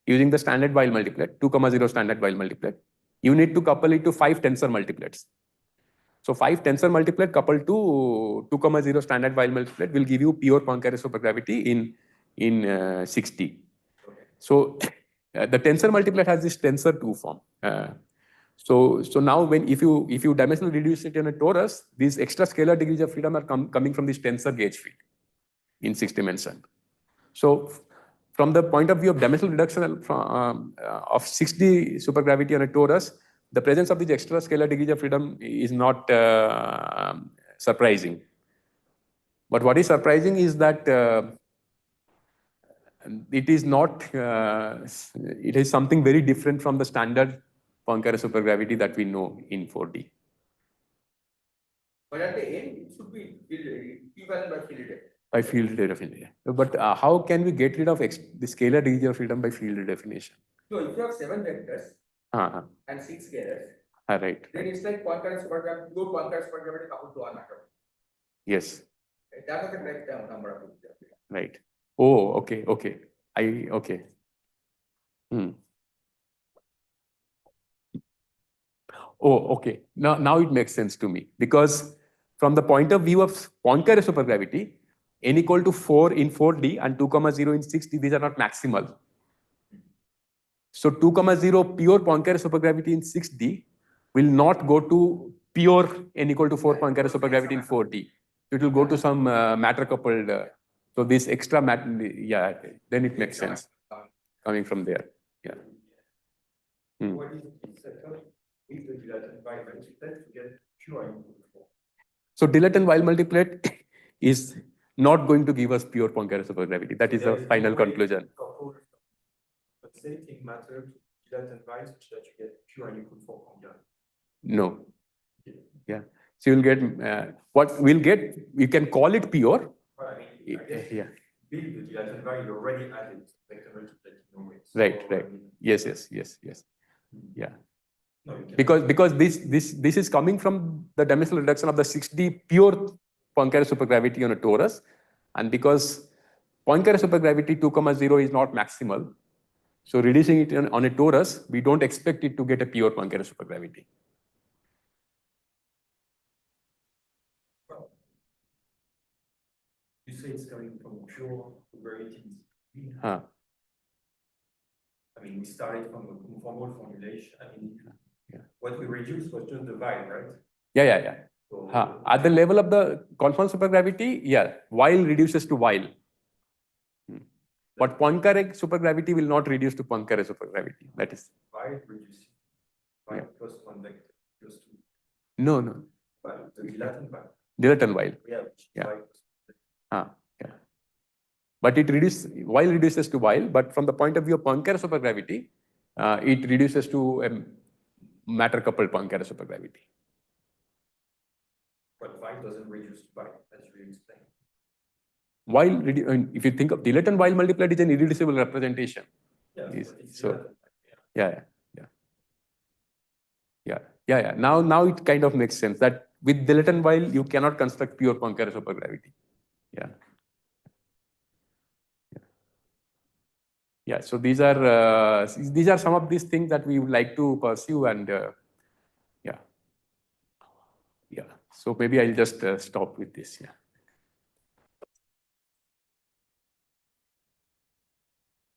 using the standard Weil multiplet, 2,0 standard Weil multiplet, you need to couple it to 5 tensor multiplets. So 5 tensor multiplet coupled to 2,0 standard Weil multiplet will give you pure Poincare supergravity in 6D. So the tensor multiplet has this tensor 2 form. So now if you dimensionally reduce it in a torus, these extra scalar degrees of freedom are coming from this tensor gauge field in 6 dimension. So from the point of view of dimensional reduction of 6D supergravity on a torus, the presence of these extra scalar degrees of freedom is not surprising. But what is surprising is that it is not. It is something very different from the standard Poincare supergravity that we know in 4D. But at the end, it should be equivalent by field definition. By field definition. But how can we get rid of the scalar degree of freedom by field definition? So if you have 7 vectors and 6 scalars, right. Then it's like Poincare supergravity, pure Poincare supergravity coupled to one matter. Yes. That is the correct number of fields. Right. Oh, okay. Okay. Oh, okay. Now it makes sense to me, because from the point of view of Poincare supergravity, n equal to 4 in 4D and 2,0 in 6D, these are not maximal. So 2,0 pure Poincare supergravity in 6D will not go to pure n equal to 4 Poincare supergravity in 4D. It will go to some matter coupled. So this extra matter, then it makes sense coming from there. Yeah. What is the setup with the dilatant Weil multiplet to get pure input? So dilatant Weil multiplet is not going to give us pure Poincare supergravity. That is the final conclusion. Pulsating matter to dilatant Weil such that you get pure input for Poincare. No. Yeah. So you'll get what we'll get. You can call it pure. But I guess build the dilatant Weil, you already added vector multiplet in a way. Right. Yes. Yeah. No, Because this is coming from the dimensional reduction of the 6D pure Poincare supergravity on a torus, and because Poincare supergravity 2,0 is not maximal, so reducing it on a torus, we don't expect it to get a pure Poincare supergravity. You say it's coming from pure probabilities. Huh. I mean, we started from a conformal formulation. I mean, what we reduced was just the Weil, right? Yeah. So, At the level of the conformal supergravity, yeah, while reduces to while. But Poincare supergravity will not reduce to Poincare supergravity. That is. while reducing, while plus convective, plus two. No. While the dilatant while. Dilatant while. Yeah. Yeah. But it reduces to while, but from the point of view of Poincare supergravity, it reduces to a matter coupled Poincare supergravity. But while doesn't reduce to while, as you explained. While, if you think of dilatant while multiplied is an irreducible representation. Yeah. Now it kind of makes sense that with dilatant while you cannot construct pure Poincare supergravity. Yeah. So these are some of these things that we would like to pursue, and yeah. So maybe I'll just stop with this. Yeah.